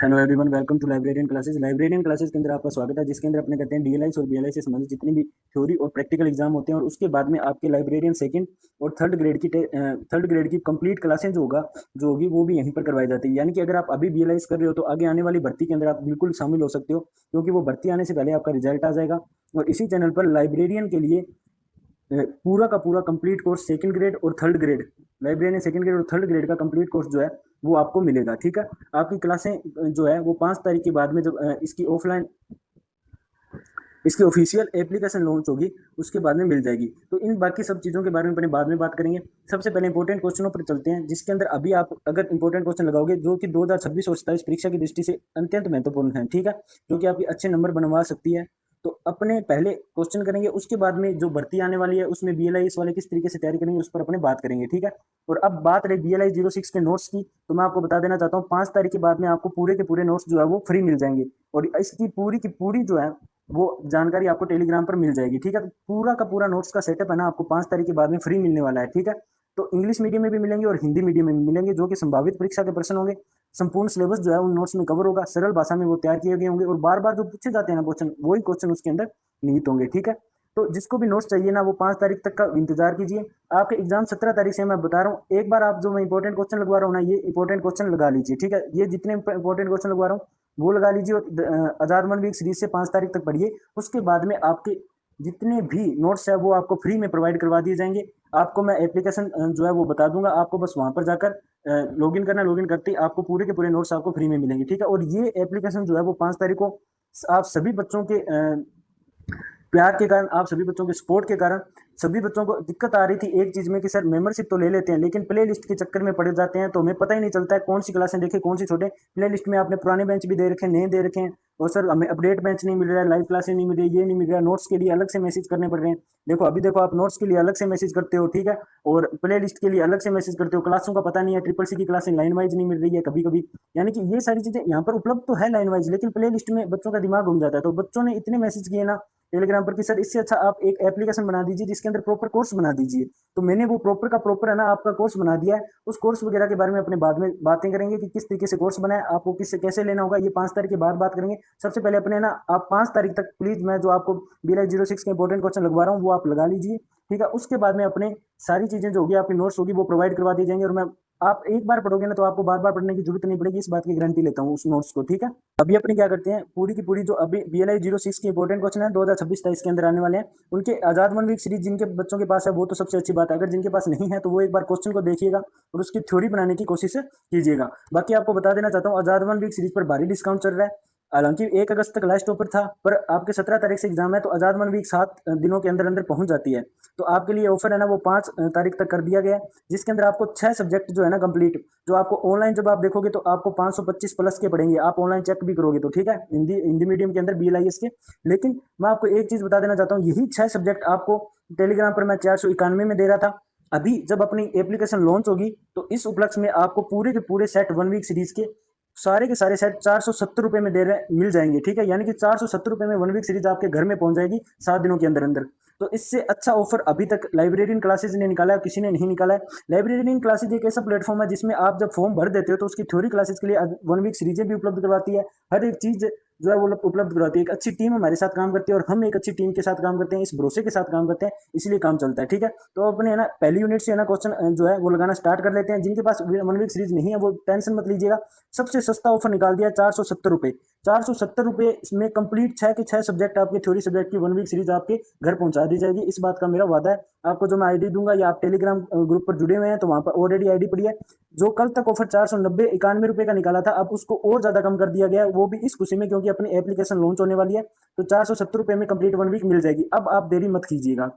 Hello everyone, welcome to librarian classes. Librarian classes के अंदर आपका स्वागत है, जिसके अंदर अपने करते हैं डीएलआई और बीएलआई से संबंधित जितनी भी थ्योरी और प्रैक्टिकल एग्जाम होते हैं, और उसके बाद में आपके लाइब्रेरियन सेकंड और थर्ड ग्रेड की कंप्लीट क्लासें जो होगी वो भी यहीं पर करवाई जाती है। यानी कि अगर आप अभी बीएलआई कर रहे हो तो आगे आने वाली भर्ती के अंदर आप बिल्कुल शामिल हो सकते हो, क्योंकि वो भर्ती आने से पहले आपका रिजल्ट आ जाएगा। और इसी चैनल पर लाइब्रेरियन के लिए पूरा का पूरा कंप्लीट कोर्स सेकंड ग्रेड और third grade, librarian second grade और थर्ड ग्रेड का कंप्लीट कोर्स जो है वो आपको मिलेगा। ठीक है, आपकी क्लासें जो है वो 5 तारीख के बाद में जब इसकी ऑफिशियल एप्लीकेशन लॉन्च होगी उसके बाद में मिल जाएगी। तो इन बाकी सब चीज़ों के बारे में अपने बाद में बात करेंगे। सबसे पहले इंपॉर्टेंट क्वेश्चनों पर चलते हैं, जिसके अंदर अभी आप अगर इंपॉर्टेंट क्वेश्चन लगाओगे जो कि 2026 और 27 परीक्षा की दृष्टि से अत्यंत महत्वपूर्ण है, ठीक है, जो कि आपके अच्छे नंबर बनवा सकती है। तो अपने पहले क्वेश्चन करेंगे, उसके बाद में जो भर्ती आने वाली है उसमें बीएलआई वाले किस तरीके से तैयारी करेंगे उस पर अपने बात करेंगे। ठीक है, और अब बात रही बीएलआई 06 के नोट्स की, तो मैं आपको बता देना चाहता हूँ 5 तारीख के बाद में आपको पूरे के पूरे नोट्स जो है वो फ्री मिल जाएंगे, और इसकी पूरी की पूरी जो है वो जानकारी आपको टेलीग्राम पर मिल जाएगी। ठीक है, तो पूरा का पूरा नोट्स का सेटअप है ना आपको 5 तारीख के बाद में फ्री मिलने वाला है। ठीक है, तो इंग्लिश मीडियम में भी मिलेंगे और हिंदी मीडियम में भी मिलेंगे, जो कि संभावित परीक्षा के प्रश्न होंगे। संपूर्ण सिलेबस जो है उन नोट्स में कवर होगा, सरल भाषा में वो तैयार किए गए होंगे, और बार बार जो पूछे जाते हैं ना क्वेश्चन, वही क्वेश्चन उसके अंदर निहित होंगे। ठीक है, तो जिसको भी नोट्स चाहिए ना वो 5 तारीख तक का इंतजार कीजिए। आपके एग्जाम 17 तारीख से मैं बता रहा हूँ। एक बार आप जो मैं इंपॉर्टेंट क्वेश्चन लगवा रहा हूँ ना, ये इंपॉर्टेंट क्वेश्चन लगा लीजिए। ठीक है, ये जितने इंपॉर्टेंट क्वेश्चन लगवा रहा हूँ वो लगा लीजिए, और आजाद मन वीक सीरीज से 5 तारीख तक पढ़िए। उसके बाद में आपके जितने भी नोट्स है वो आपको फ्री में प्रोवाइड करवा दिए जाएंगे। आपको मैं एप्लीकेशन जो है वो बता दूंगा, आपको बस वहां पर जाकर लॉगिन करना, लॉगिन करते ही आपको पूरे के पूरे नोट्स आपको फ्री में मिलेंगे। ठीक है, और ये एप्लीकेशन जो है वो 5 तारीख को आप सभी बच्चों के प्यार के कारण, आप सभी बच्चों के सपोर्ट के कारण, सभी बच्चों को दिक्कत आ रही थी एक चीज में कि सर मेंबरशिप तो ले लेते हैं लेकिन प्ले लिस्ट के चक्कर में पड़ जाते हैं, तो हमें पता ही नहीं चलता है कौन सी क्लासें देखें कौन सी छोटे। प्ले लिस्ट में आपने पुराने बेंच भी दे रखे हैं, नए दे रखे हैं, और सर हमें अपडेट बेंच नहीं मिल रहा है, लाइव क्लासें नहीं मिल रही, ये नहीं मिल रहा है, नोट्स के लिए अलग से मैसेज करने पड़ रहे हैं। देखो अभी देखो, आप नोट्स के लिए अलग से मैसेज करते हो, ठीक है, और प्ले लिस्ट के लिए अलग से मैसेज करते हो, क्लासों का पता नहीं है, ट्रिपल सी की क्लासें लाइन वाइज नहीं मिल रही है कभी कभी। यानी कि ये सारी चीजें यहाँ पर उपलब्ध तो है लाइन वाइज, लेकिन प्ले लिस्ट में बच्चों का दिमाग घूम जाता है। तो बच्चों ने इतने मैसेज किए ना टेलीग्राम पर कि सर इससे अच्छा आप एक एप्लीकेशन बना दीजिए जिसके अंदर प्रॉपर कोर्स बना दीजिए। तो मैंने वो प्रॉपर का प्रॉपर है ना आपका कोर्स बना दिया है। उस कोर्स वगैरह के बारे में अपने बाद में बातें करेंगे कि किस तरीके से कोर्स बनाए, आपको किससे कैसे लेना होगा, ये 5 तारीख के बाद बात करेंगे। सबसे पहले अपने ना आप 5 तारीख तक प्लीज, मैं जो आपको बीएलआई 06 के इंपॉर्टेंट क्वेश्चन लगवा रहा हूँ वो आप लगा लीजिए। ठीक है, उसके बाद में अपने सारी चीजें जो होगी आपकी नोट्स होगी वो प्रोवाइड करवा दी जाएंगे, और मैं आप एक बार पढ़ोगे ना तो आपको बार बार पढ़ने की जरूरत नहीं पड़ेगी, इस बात की गारंटी लेता हूँ उस नोट्स को। ठीक है, अभी अपने क्या करते हैं, पूरी की पूरी जो अभी बीएलआई 06 के इंपॉर्टेंट क्वेश्चन है 2026-27 के अंदर आने वाले हैं, उनके आजाद मन वीक सीरीज जिनके बच्चों के पास है वो तो सबसे अच्छी बात है, अगर जिनके पास नहीं है तो वो एक बार क्वेश्चन को देखिएगा और उसकी थ्योरी बनाने की कोशिश कीजिएगा। बाकी आपको बता देना चाहता हूँ आजाद मन वीक सीरीज पर भारी डिस्काउंट चल रहा है। हालांकि 1 अगस्त तक लास्ट ऑफर था, पर आपके 17 तारीख से एग्जाम है तो आजाद मन वीक 7 दिनों के अंदर अंदर पहुंच जाती है। तो आपके लिए ऑफर है ना वो 5 तारीख तक कर दिया गया है, जिसके अंदर आपको 6 सब्जेक्ट जो है ना कंप्लीट, जो आपको ऑनलाइन जब आप देखोगे तो आपको 525 प्लस के पड़ेंगे, आप ऑनलाइन चेक भी करोगे तो। ठीक है, हिंदी हिंदी मीडियम के अंदर बीएलआईएस के। लेकिन मैं आपको एक चीज बता देना चाहता हूँ, यही 6 सब्जेक्ट आपको टेलीग्राम पर मैं 491 में दे रहा था। अभी जब अपनी एप्लीकेशन लॉन्च होगी तो इस उपलक्ष्य में आपको पूरे के पूरे सेट 1 वीक सीरीज के सारे सेट 470 रुपए में दे रहे मिल जाएंगे। ठीक है, यानी कि 470 रुपए में 1 वीक सीरीज आपके घर में पहुंच जाएगी 7 दिनों के अंदर अंदर। तो इससे अच्छा ऑफर अभी तक लाइब्रेरियन क्लासेज ने निकाला है, किसी ने नहीं निकाला है। लाइब्रेरियन क्लासेज एक ऐसा प्लेटफॉर्म है जिसमें आप जब फॉर्म भर देते हो तो उसकी थ्योरी क्लासेज के लिए 1 वीक सीरीजें भी उपलब्ध करवाती है, हर एक चीज जो है वो उपलब्ध करवाती है। एक अच्छी टीम हमारे साथ काम करती है और हम एक अच्छी टीम के साथ काम करते हैं, इस भरोसे के साथ काम करते हैं, इसलिए काम चलता है। ठीक है, तो अपने है ना पहली यूनिट से है ना क्वेश्चन जो है वो लगाना स्टार्ट कर लेते हैं। जिनके पास 1 वीक सीरीज नहीं है वो टेंशन मत लीजिएगा, सबसे सस्ता ऑफर निकाल दिया 470 रुपए। 470 रुपए में कंप्लीट 6 के 6 सब्जेक्ट आपके थ्योरी सब्जेक्ट की 1 वीक सीरीज आपके घर पहुंचा दी जाएगी। इस बात का मेरा वादा है। आपको जो मैं आईडी दूंगा या आप टेलीग्राम ग्रुप पर जुड़े हुए हैं तो वहां पर ऑलरेडी आईडी पड़ी है। जो कल तक ऑफर 490-91 रुपए का निकाला था, अब उसको और ज्यादा कम कर दिया गया है, वो भी इस खुशी में क्योंकि अपनी एप्लीकेशन लॉन्च होने वाली है। तो 470 रुपए में कंप्लीट 1 वीक मिल जाएगी। अब आप देरी मत कीजिएगा।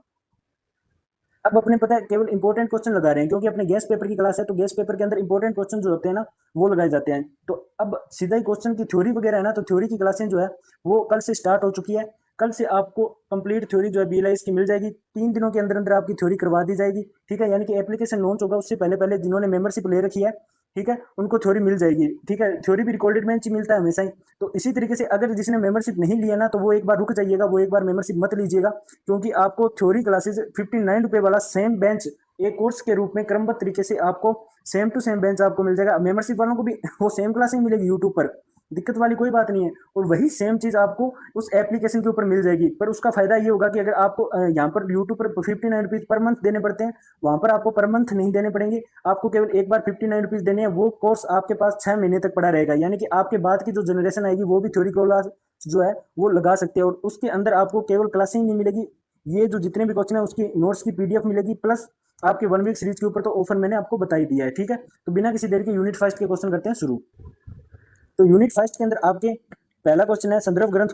अब अपने पता है केवल इंपॉर्टेंट क्वेश्चन लगा रहे हैं, क्योंकि अपने गैस पेपर की क्लास है तो गैस पेपर के अंदर इंपॉर्टेंट क्वेश्चन जो होते हैं ना वो लगाए जाते हैं। तो अब सीधा ही क्वेश्चन की थ्योरी वगैरह है ना, तो थ्योरी की क्लासें जो है वो कल से स्टार्ट हो चुकी है। कल से आपको कंप्लीट थ्योरी जो है बीएलआईएस की मिल जाएगी, 3 दिनों के अंदर अंदर आपकी थ्योरी करवा दी जाएगी। ठीक है, यानी कि एप्लीकेशन लॉन्च होगा उससे पहले पहले जिन्होंने मेंबरशिप ले रखी है, ठीक है, उनको थ्योरी मिल जाएगी। ठीक है, थ्योरी भी रिकॉर्डेड बेंच ही मिलता है हमेशा ही। तो इसी तरीके से अगर जिसने मेंबरशिप नहीं लिया ना तो वो एक बार रुक जाइएगा, वो एक बार मेंबरशिप मत लीजिएगा, क्योंकि आपको थ्योरी क्लासेस 59 रुपए वाला सेम बेंच एक कोर्स के रूप में क्रमबद्ध तरीके से आपको सेम टू सेम बेंच आपको मिल जाएगा। मेंबरशिप वालों को भी वो सेम क्लासें मिलेगी यूट्यूब पर, दिक्कत वाली कोई बात नहीं है। और वही सेम चीज़ आपको उस एप्लीकेशन के ऊपर मिल जाएगी, पर उसका फ़ायदा ये होगा कि अगर आपको यहाँ पर यूट्यूब पर 59 रुपीज़ पर मंथ देने पड़ते हैं, वहाँ पर आपको पर मंथ नहीं देने पड़ेंगे, आपको केवल एक बार 59 रुपीज़ देने हैं। वो कोर्स आपके पास 6 महीने तक पड़ा रहेगा, यानी कि आपके बाद की जो जनरेशन आएगी वो भी थ्योरी क्लास जो है वो लगा सकते हैं। और उसके अंदर आपको केवल क्लासें ही नहीं मिलेगी, ये जो जितने भी क्वेश्चन है उसकी नोट्स की पीडीएफ मिलेगी, प्लस आपके 1 वीक सीरीज के ऊपर तो ऑफर मैंने आपको बता ही दिया है। ठीक है, तो बिना किसी देर के यूनिट फर्स्ट के क्वेश्चन करते हैं शुरू। तो यूनिट फर्स्ट के अंदर आपके पहला क्वेश्चन है, संदर्भ ग्रंथ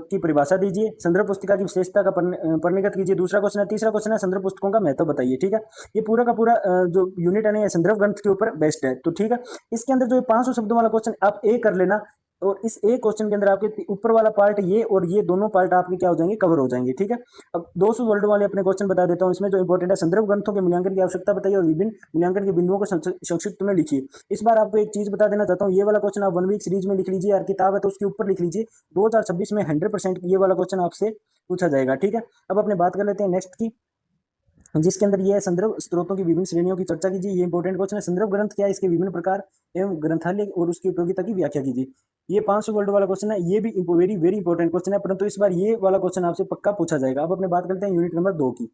की परिभाषा दीजिए, संदर्भ पुस्तिका की विशेषता का परिणिगत कीजिए। दूसरा क्वेश्चन है, तीसरा क्वेश्चन है, संदर्भ पुस्तकों का महत्व बताइए। ठीक है, ये पूरा का पूरा जो यूनिट है ना ये संदर्भ ग्रंथ के ऊपर बेस्ड है। तो ठीक है, इसके अंदर जो 500 शब्दों वाला क्वेश्चन आप ए कर लेना, और इस एक क्वेश्चन के अंदर आपके ऊपर वाला पार्ट ये और ये दोनों पार्ट आपके क्या हो जाएंगे, कवर हो जाएंगे। ठीक है, अब 200 वर्ड वाले अपने क्वेश्चन बता देता हूँ। इसमें जो इंपॉर्टेंट है, संदर्भ ग्रंथों के मूल्यांकन की आवश्यकता बताइए और विभिन्न मूल्यांकन के बिंदुओं को संक्षिप्त में लिखिए। इस बार आपको एक चीज बता देना चाहता हूँ, ये वाला क्वेश्चन आप 1 वीक सीरीज में लिख लीजिए, यार किताब है तो उसके ऊपर लिख लीजिए। 2026 में 100% ये वाला क्वेश्चन आपसे पूछा जाएगा। ठीक है, अब अपने बात कर लेते हैं नेक्स्ट की, जिसके अंदर ये है, संदर्भ स्रोतों की विभिन्न श्रेणियों की चर्चा कीजिए। ये इंपॉर्टेंट क्वेश्चन है। संदर्भ ग्रंथ क्या है, इसके विभिन्न प्रकार एवं ग्रंथालय और उसकी उपयोगिता की व्याख्या कीजिए। ये 500 वर्ड वाला क्वेश्चन है, ये भी वेरी वेरी इंपॉर्टेंट क्वेश्चन है, परंतु इस बार ये वाला क्वेश्चन आपसे पक्का पूछा जाएगा। अब अपने बात करते हैं यूनिट नंबर 2 की।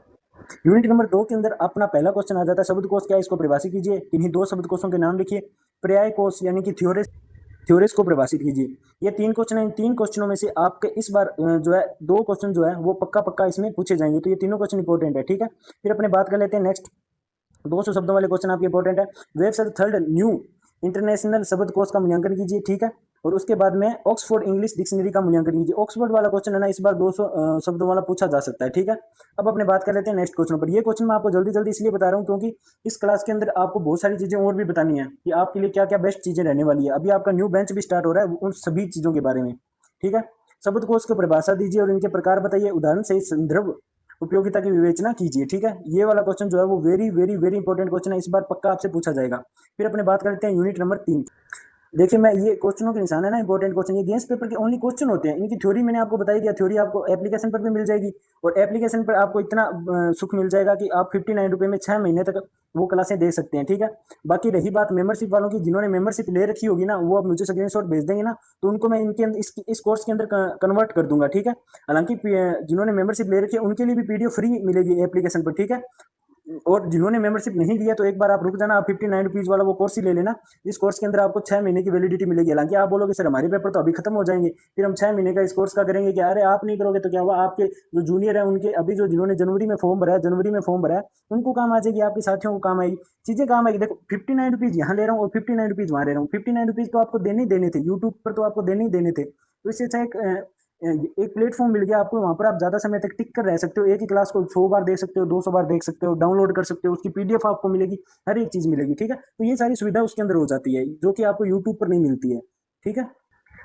यूनिट नंबर 2 के अंदर अपना पहला क्वेश्चन आ जाता है, शब्दकोश क्या है, इसको परिभाषित कीजिए। इन्हीं 2 शब्दकोशों के नाम लिखिए। पर्याय कोश यानी कि थ्योरेस को परिभाषित कीजिए। ये 3 क्वेश्चन है। इन 3 क्वेश्चनों में से आपके इस बार जो है 2 क्वेश्चन जो है वो पक्का पक्का इसमें पूछे जाएंगे, तो ये तीनों क्वेश्चन इंपॉर्टेंट है। ठीक है, फिर अपने बात कर लेते हैं नेक्स्ट, 200 शब्दों वाले क्वेश्चन आपके इंपॉर्टेंट है। वेब शब्द थर्ड न्यू इंटरनेशनल शब्दकोश का मूल्यांकन कीजिए। ठीक है, और उसके बाद में ऑक्सफोर्ड इंग्लिश डिक्शनरी का मूल्यांकन कीजिए। ऑक्सफोर्ड वाला क्वेश्चन है ना, इस बार 200 शब्दों वाला पूछा जा सकता है। ठीक है, अब अपने बात कर लेते हैं नेक्स्ट क्वेश्चन पर। ये क्वेश्चन मैं आपको जल्दी जल्दी इसलिए बता रहा हूँ क्योंकि इस क्लास के अंदर आपको बहुत सारी चीजें और भी बतानी है कि आपके लिए क्या क्या बेस्ट चीजें रहने वाली है। अभी आपका न्यू बेंच भी स्टार्ट हो रहा है उन सभी चीजों के बारे में। ठीक है, शब्दकोश की परिभाषा दीजिए और इनके प्रकार बताइए, उदाहरण से संदर्भ उपयोगिता की विवेचना कीजिए। ठीक है, ये वाला क्वेश्चन जो है वो very very very important question है, इस बार पक्का आपसे पूछा जाएगा। फिर अपने बात करते हैं यूनिट नंबर 3। देखिए, मैं ये क्वेश्चनों के निशान है ना, इंपॉर्टेंट क्वेश्चन, ये गेम्स पेपर के ओनली क्वेश्चन होते हैं। इनकी थ्योरी मैंने आपको बताई दिया, थ्योरी आपको एप्लीकेशन पर भी मिल जाएगी, और एप्लीकेशन पर आपको इतना सुख मिल जाएगा कि आप 59 रुपये में 6 महीने तक वो क्लासें दे सकते हैं। ठीक है, बाकी रही बात मेंबरशिप वालों की, जिन्होंने मेंबरशिप ले रखी होगी ना, वो अब मुझे स्क्रीनशॉट भेज देंगे ना, तो उनको मैं इनके अंदर इस कोर्स के अंदर कन्वर्ट कर दूंगा। ठीक है, हालांकि जिन्होंने मेंबरशिप ले रखी है उनके लिए भी पीडीएफ फ्री मिलेगी एप्लीकेशन पर। ठीक है, और जिन्होंने मेंबरशिप नहीं लिया तो एक बार आप रुक जाना, आप 59 रुपीज वाला वो कोर्स ही ले लेना। इस कोर्स के अंदर आपको 6 महीने की वैलिडिटी मिलेगी। हालांकि आप बोलोगे सर हमारे पेपर तो अभी खत्म हो जाएंगे, फिर हम 6 महीने का इस कोर्स का करेंगे क्या? अरे आप नहीं करोगे तो क्या हुआ, आपके जो जूनियर है उनके अभी जो जिन्होंने जनवरी में फॉर्म भरा है उनको काम आ जाएगी, आपके साथियों को काम आएगी, चीजें काम आएगी। देखो 59 रुपीज यहाँ ले रहा हूँ और 59 रुपीज वहां ले रहा हूँ, 59 रुपीज तो आपको देने ही देने थे, यूट्यूब पर तो आपको देने ही देने थे। तो इससे अच्छा एक प्लेटफॉर्म मिल गया आपको, वहां पर आप ज्यादा समय तक टिक कर रह सकते हो, एक ही क्लास को 100 बार देख सकते हो, 200 बार देख सकते हो, डाउनलोड कर सकते हो, उसकी पीडीएफ आपको मिलेगी, हर एक चीज मिलेगी। ठीक है, तो ये सारी सुविधा उसके अंदर हो जाती है जो कि आपको यूट्यूब पर नहीं मिलती है। ठीक है,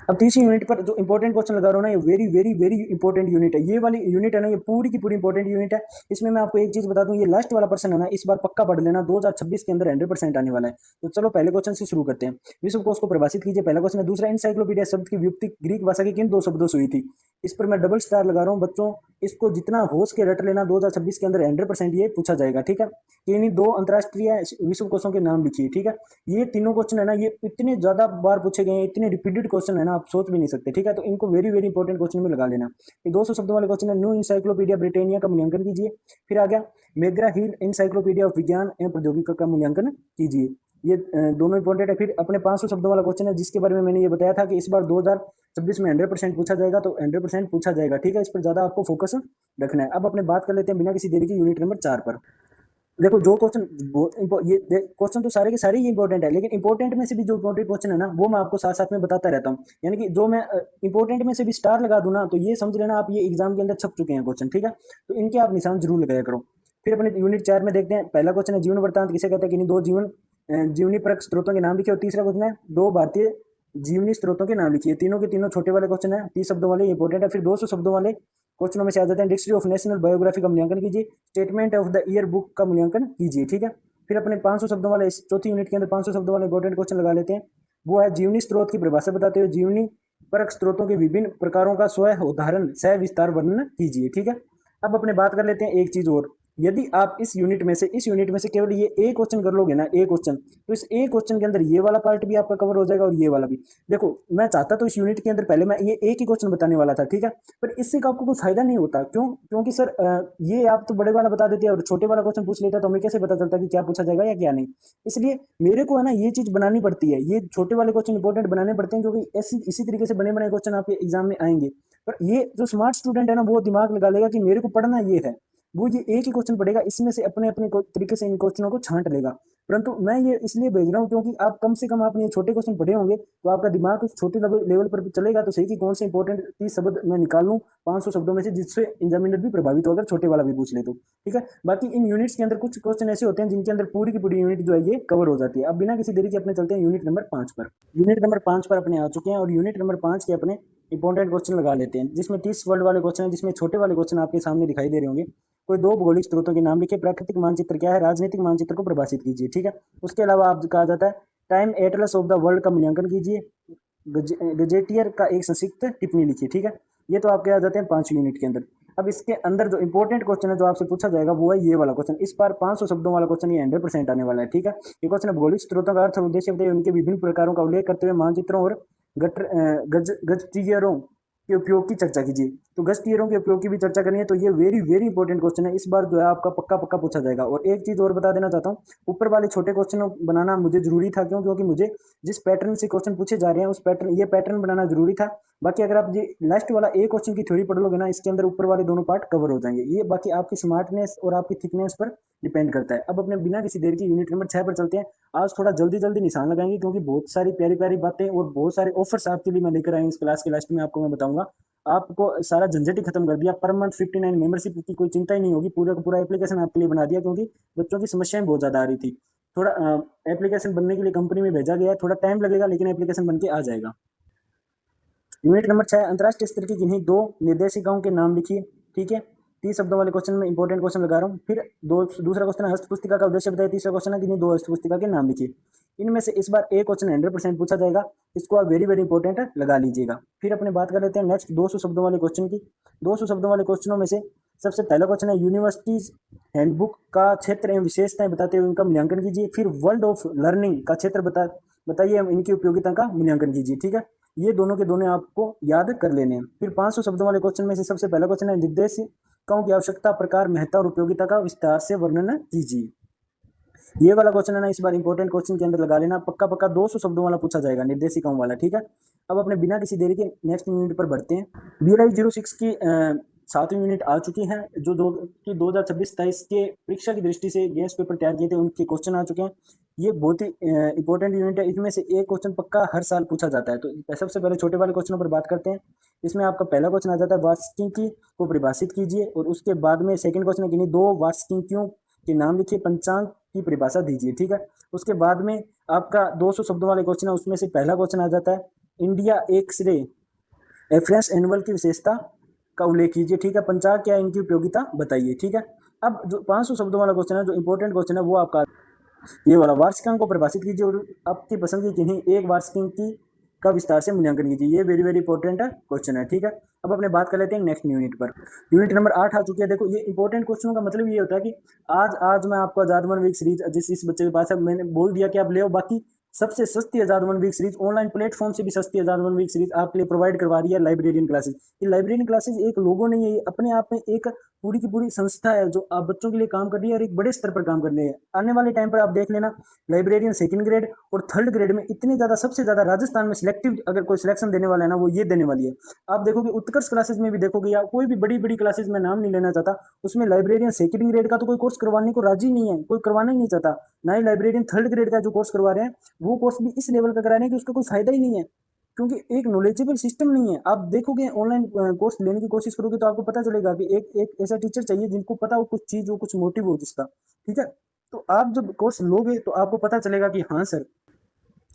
अब तीसरी यूनिट पर जो इंपॉर्टेंट क्वेश्चन लगा रहा हूँ ना, ये very very very important unit है। ये वाली यूनिट है ना, ये पूरी की पूरी इंपॉर्टेंट यूनिट है। इसमें मैं आपको एक चीज बता दूं, ये लास्ट वाला पर्सन है ना, इस बार पक्का पढ़ लेना, 2026 के अंदर 100% आने वाला है। तो चलो पहले क्वेश्चन से शुरू करते हैं। विश्वकोश को परिभाषित कीजिए, पहला क्वेश्चन है। दूसरा, इंसाइक्लोपीडिया शब्द की व्युत्पत्ति ग्रीक भाषा के किन 2 शब्दों से हुई थी? इस पर मैं डबल स्टार लगा रहा हूँ बच्चों, इसको जितना होश के रट लेना, 2026 के अंदर 100% ये पूछा जाएगा। ठीक है, कि इन्हीं 2 अंतरराष्ट्रीय विश्वकोशों के नाम लिखिए। ठीक है, ये तीनों क्वेश्चन है ना, ये इतने ज्यादा बार पूछे गए हैं, इतने रिपीटेड क्वेश्चन है ना, आप सोच भी नहीं सकते। ठीक है, तो इनको वेरी वेरी इंपॉर्टेंट क्वेश्चन में लगा लेना। ये 200 शब्दों वाले क्वेश्चन है। न्यू इंसाइक्लोपीडिया ब्रिटानिया का मूल्यांकन कीजिए। फिर आ गया मेग्रा हिल इंसाइक्लोपीडिया ऑफ विज्ञान एवं प्रौद्योगिकी का मूल्यांकन कीजिए। ये दोनों इंपॉर्टेंट है। फिर अपने 500 शब्दों वाला क्वेश्चन है, जिसके बारे में मैंने ये बताया था कि इस बार 2026 में 100% पूछा जाएगा, तो 100% पूछा जाएगा। ठीक है, इस पर ज्यादा आपको फोकस रखना है। अब अपने बात कर लेते हैं बिना किसी देरी की यूनिट नंबर 4 पर। देखो जो क्वेश्चन ये क्वेश्चन तो सारे के सारे ही इंपॉर्टेंट है, लेकिन इंपॉर्टेंट में से भी जो इंपॉर्टेंट क्वेश्चन है ना, वो मैं आपको साथ साथ में बताता रहता हूँ। यानी कि जो मैं इंपॉर्टेंट में से भी स्टार लगा दूं ना, तो ये समझ लेना आप ये एग्जाम के अंदर छप चुके हैं क्वेश्चन। ठीक है, तो इनके आप निशान जरूर लगाया करो। फिर अपने यूनिट 4 में देखते हैं। पहला क्वेश्चन है, जीवन वृत्तांत किसे कहते हैं? कि 2 जीवनी परक स्रोतों के नाम लिखिए। और तीसरा क्वेश्चन है, 2 भारतीय जीवनी स्रोतों के नाम लिखिए। तीनों के तीनों छोटे वाले क्वेश्चन है, 30 शब्दों वाले, इंपॉर्टेंट है। फिर 200 शब्दों वाले क्वेश्चनों में से आ जाते हैं। डिक्शनरी ऑफ नेशनल बायोग्राफी का मूल्यांकन कीजिए। Statement of the year book का मूल्यांकन कीजिए। ठीक है, फिर अपने 500 शब्दों वाले इस चौथी यूनिट के अंदर 500 शब्दों वाले इंपॉर्टेंट क्वेश्चन लगा लेते हैं। वो है, जीवनी स्रोत की परिभाषा बताते हुए जीवनी परक स्रोतों के विभिन्न प्रकारों का स्व उदाहरण सह विस्तार वर्णन कीजिए। ठीक है, अब अपने बात कर लेते हैं एक चीज और, यदि आप इस यूनिट में से केवल ये एक क्वेश्चन कर लोगे ना, एक क्वेश्चन, तो इस एक क्वेश्चन के अंदर ये वाला पार्ट भी आपका कवर हो जाएगा और ये वाला भी। देखो मैं चाहता तो इस यूनिट के अंदर पहले मैं ये एक ही क्वेश्चन बताने वाला था, ठीक है, पर इससे आपको कोई फायदा नहीं होता। क्यों? क्योंकि सर ये आप तो बड़े वाला बता देते हैं और छोटे वाला क्वेश्चन पूछ लेता, तो हमें कैसे पता चलता कि क्या पूछा जाएगा या क्या नहीं। इसलिए मेरे को है ना ये चीज बनानी पड़ती है, ये छोटे वाले क्वेश्चन इंपॉर्टेंट बनाने पड़ते हैं, क्योंकि ऐसी इसी तरीके से बने बनाए क्वेश्चन आपके एग्जाम में आएंगे। पर ये जो स्मार्ट स्टूडेंट है ना, वो दिमाग लगा लेगा कि मेरे को पढ़ना ये है, वो ये एक ही क्वेश्चन पढ़ेगा, इसमें से अपने अपने तरीके से इन क्वेश्चनों को छांट लेगा। परंतु मैं ये इसलिए भेज रहा हूँ क्योंकि आप कम से कम आपने ये छोटे क्वेश्चन पढ़े होंगे, तो आपका दिमाग उस छोटे लेवल पर भी चलेगा तो सही कि कौन से इंपॉर्टेंट 30 शब्द मैं निकाल लूँ 500 शब्दों में से, जिससे एग्जामिनर भी प्रभावित हो अगर छोटे वाला भी पूछ ले तो, ठीक है। बाकी इन यूनिट्स के अंदर कुछ क्वेश्चन ऐसे होते हैं जिनके अंदर पूरी की पूरी यूनिट जो है ये कवर हो जाती है। अब बिना किसी देरी के अपने चलते हैं यूनिट नंबर 5 पर। यूनिट नंबर 5 पर अपने आ चुके हैं और यूनिट नंबर 5 के अपने इंपॉर्टेंट क्वेश्चन लगा लेते हैं, जिसमें 30 वर्ड वाले क्वेश्चन है, जिसमें छोटे वाले क्वेश्चन आपके सामने दिखाई दे रहे होंगे। कोई दो भौगोलिक स्रोतों के नाम लिखे, प्राकृतिक मानचित्र क्या है, राजनीतिक मानचित्र को परिभाषित कीजिए, ठीक है। उसके अलावा आप कहा जाता है time Atlas of the world का मूल्यांकन कीजिए, गजेटियर का एक संक्षिप्त टिप्पणी लिखिए, ठीक है। ये तो आपके आ जाते हैं 5 यूनिट के अंदर। अब इसके अंदर जो इंपॉर्टेंट क्वेश्चन है जो आपसे पूछा जाएगा वो है ये वाला क्वेश्चन। इस बार 500 शब्दों वाला क्वेश्चन ये 100% आने वाला है, ठीक है। ये क्वेश्चन भौगोलिक स्रोतों का अर्थ और उद्देश्य बताइए, उनके विभिन्न प्रकारों का उल्लेख करते हुए मानचित्रों और गजटियरों के उपयोग की चर्चा कीजिए। तो गजटियरों के उपयोग की भी चर्चा करनी है, तो ये वेरी वेरी इंपॉर्टेंट क्वेश्चन है, इस बार जो है आपका पक्का पक्का पूछा जाएगा। और एक चीज और बता देना चाहता हूँ, ऊपर वाले छोटे क्वेश्चन बनाना मुझे जरूरी था, क्यों? क्योंकि मुझे जिस पैटर्न से क्वेश्चन पूछे जा रहे हैं उस पैटर्न ये पैटर्न बनाना जरूरी था। बाकी अगर आप ये लास्ट वाला एक क्वेश्चन की थ्योरी पढ़ लोगे ना, इसके अंदर ऊपर वाले दोनों पार्ट कवर हो जाएंगे। ये बाकी आपकी स्मार्टनेस और आपकी थिकनेस पर डिपेंड करता है। अब अपने बिना किसी देर की यूनिट नंबर 6 पर चलते हैं। आज थोड़ा जल्दी जल्दी निशान लगाएंगे, क्योंकि बहुत सारी प्यारी प्यारी बातें और बहुत सारे ऑफर्स आपके लिए मैं लेकर आए इस क्लास के लास्ट में, आपको मैं बताऊंगा। आपको सारा झंझट ही खत्म कर दिया, पर मंथ 59 मेंबरशिप की कोई चिंता ही नहीं होगी, पूरा का पूरा एप्लीकेशन आपके लिए बना दिया, क्योंकि बच्चों की समस्याएं बहुत ज्यादा आ रही थी। थोड़ा एप्लीकेशन बनने के लिए कंपनी में भेजा गया है, थोड़ा टाइम लगेगा लेकिन एप्लीकेशन बन के आ जाएगा। यूनिट नंबर 6 अंतरराष्ट्रीय स्तर की किन्हीं दो निर्देशिकाओं के नाम लिखिए, ठीक है। 30 शब्दों वाले क्वेश्चन में इंपॉर्टेंट क्वेश्चन लगा रहा हूँ। फिर दूसरा क्वेश्चन है हस्त पुस्तिका का उद्देश्य बताइए। तीसरा क्वेश्चन है किन्हीं दो हस्त पुस्तिका के नाम लिखिए। इनमें से इस बार एक क्वेश्चन 100% पूछा जाएगा, इसको आप वेरी वेरी इंपॉर्टेंट लगा लीजिएगा। फिर अपने बात कर लेते हैं नेक्स्ट 200 शब्दों वाले क्वेश्चन की। 200 शब्दों वाले क्वेश्चनों में से सबसे पहला क्वेश्चन है यूनिवर्सिटीज हैंडबुक का क्षेत्र एवं विशेषताएं बताते हुए उनका मूल्यांकन कीजिए। फिर वर्ल्ड ऑफ लर्निंग का क्षेत्र बताइए, इनकी उपयोगिता का मूल्यांकन कीजिए, ठीक है। ये दोनों के दोनों आपको याद कर लेने हैं। फिर 500 शब्दों वाले क्वेश्चन में से सबसे पहला क्वेश्चन है निर्देशिकाओं की आवश्यकता, प्रकार, महत्ता और उपयोगिता का विस्तार से वर्णन कीजिए। ये वाला क्वेश्चन है ना, इस बार इंपॉर्टेंट क्वेश्चन के अंदर लगा लेना, पक्का पक्का 200 शब्दों वाला पूछा जाएगा, निर्देशिकाओं वाला, ठीक है। अब अपने बिना किसी देरी के नेक्स्ट यूनिट पर बढ़ते हैं। BLI 06 की 7वीं यूनिट आ चुकी है, जो 2026-27 के परीक्षा की दृष्टि से गेस्ट पेपर तैयार किए थे, उनके क्वेश्चन आ चुके हैं। ये बहुत ही इंपॉर्टेंट यूनिट है, इसमें से एक क्वेश्चन पक्का हर साल पूछा जाता है। तो सबसे पहले छोटे वाले क्वेश्चनों पर बात करते हैं। इसमें आपका पहला क्वेश्चन आ जाता है वार्षिकी को परिभाषित कीजिए, और उसके बाद में सेकंड क्वेश्चन है किन्हीं दो वार्षिकियों के नाम लिखिए, पंचांग की परिभाषा दीजिए, ठीक है। उसके बाद में आपका 200 शब्दों वाले क्वेश्चन है, उसमें से पहला क्वेश्चन आ जाता है इंडिया एक्स-रे रेफरेंस एनुअल की विशेषता का उल्लेख कीजिए, ठीक है। पंचांग क्या है, इनकी उपयोगिता बताइए, ठीक है। अब जो 500 शब्दों वाला क्वेश्चन है, जो इंपॉर्टेंट क्वेश्चन है, वो आपका ये वाला वार्षिकांक को परिभाषित कीजिए और आपकी पसंद की किन्हीं एक वार्षिकी का विस्तार से मूल्यांकन कीजिए। ये वेरी वेरी इंपॉर्टेंट है क्वेश्चन है, ठीक है। अब अपने बात कर लेते हैं नेक्स्ट यूनिट पर। यूनिट नंबर 8 आ चुकी है। देखो ये इंपॉर्टेंट क्वेश्चनों का मतलब ये होता है कि आज मैं आपको आजाद वन वीक सीरीज जिस इस बच्चे के पास है, मैंने बोल दिया कि आप ले आओ। बाकी सबसे सस्ती Azad one week series, online platform से भी सस्ती आजाद वन वीक सीरीज आपके लिए प्रोवाइड करवा रही है लाइब्रेरियन क्लासेज। ये लाइब्रेरियन क्लासेज एक लोगो नहीं है, ये अपने आप में एक पूरी की पूरी संस्था है जो आप बच्चों के लिए काम कर रही है और एक बड़े स्तर पर काम कर रही है। आने वाले टाइम पर आप देख लेना, लाइब्रेरियन 2nd ग्रेड और 3rd ग्रेड में इतने ज्यादा, सबसे ज्यादा राजस्थान में सिलेक्टिव अगर कोई सिलेक्शन देने वाला है ना, वो ये देने वाली है। आप देखोगे उत्कर्ष क्लासेज में भी देखोगे, या कोई भी बड़ी बड़ी क्लासेज में नाम नहीं लेना चाहता, उसमें लाइब्रेरियन 2nd ग्रेड का तो कोई कोर्स करवाने को राजी नहीं है, कोई करवाना ही नहीं चाहता। ना ही लाइब्रेरियन 3rd ग्रेड का जो कोर्स करवा रहे हैं, वो कोर्स भी इस लेवल का करा रहे हैं कि उसका कोई फायदा ही नहीं है, क्योंकि एक नॉलेजेबल सिस्टम नहीं है। आप देखोगे ऑनलाइन कोर्स लेने की कोशिश करोगे तो आपको पता चलेगा कि एक ऐसा टीचर चाहिए जिनको पता हो कुछ चीज हो, कुछ मोटिव हो जिसका, ठीक है। तो आप जब कोर्स लोगे तो आपको पता चलेगा कि हाँ सर,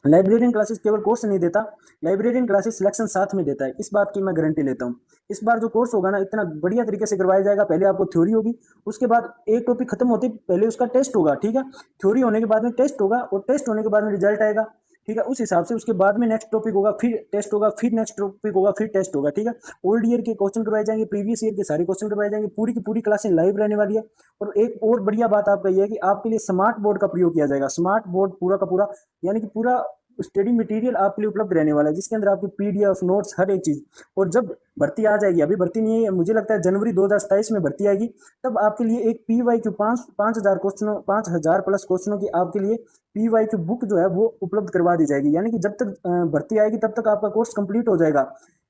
लाइब्रेरियन क्लासेस केवल कोर्स नहीं देता, लाइब्रेरियन क्लासेस सिलेक्शन साथ में देता है, इस बात की मैं गारंटी लेता हूँ। इस बार जो कोर्स होगा ना, इतना बढ़िया तरीके से करवाया जाएगा। पहले आपको थ्योरी होगी, उसके बाद एक टॉपिक खत्म होते पहले उसका टेस्ट होगा, ठीक है। थ्योरी होने के बाद में टेस्ट होगा, और टेस्ट होने के बाद में रिजल्ट आएगा। ठीक है, उस हिसाब से उसके बाद में नेक्स्ट टॉपिक होगा, फिर टेस्ट होगा, फिर नेक्स्ट टॉपिक होगा, फिर टेस्ट होगा। ठीक है, ओल्ड ईयर के क्वेश्चन करवाए जाएंगे, प्रीवियस ईयर के सारे क्वेश्चन करवाए जाएंगे, पूरी की पूरी क्लासें लाइव रहने वाली है। और एक और बढ़िया बात आपका यह है कि आपके लिए स्मार्ट बोर्ड का प्रयोग किया जाएगा। स्मार्ट बोर्ड पूरा का पूरा, यानी कि पूरा स्टडी मटेरियल आपके लिए उपलब्ध रहने वाला है, जिसके अंदर आपकी पीडीएफ नोट्स हर एक चीज। और जब भर्ती आ जाएगी, अभी भर्ती नहीं है, मुझे लगता है जनवरी 2027 में भर्ती आएगी, तब आपके लिए एक PYQ 5,000 क्वेश्चनों, 5,000 प्लस क्वेश्चनों की आपके लिए PYQ बुक जो है वो उपलब्ध करवा दी जाएगी। यानी कि जब तक भर्ती आएगी तब तक आपका कोर्स कंप्लीट हो जाएगा।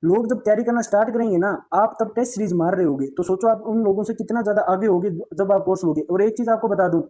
लोग जब तैयारी करना स्टार्ट करेंगे ना, आप तब टेस्ट सीरीज मार रहे होगे, तो सोचो आप उन लोगों से कितना ज्यादा आगे होगे जब आप कोर्स लोगे। और एक चीज आपको बता दूं,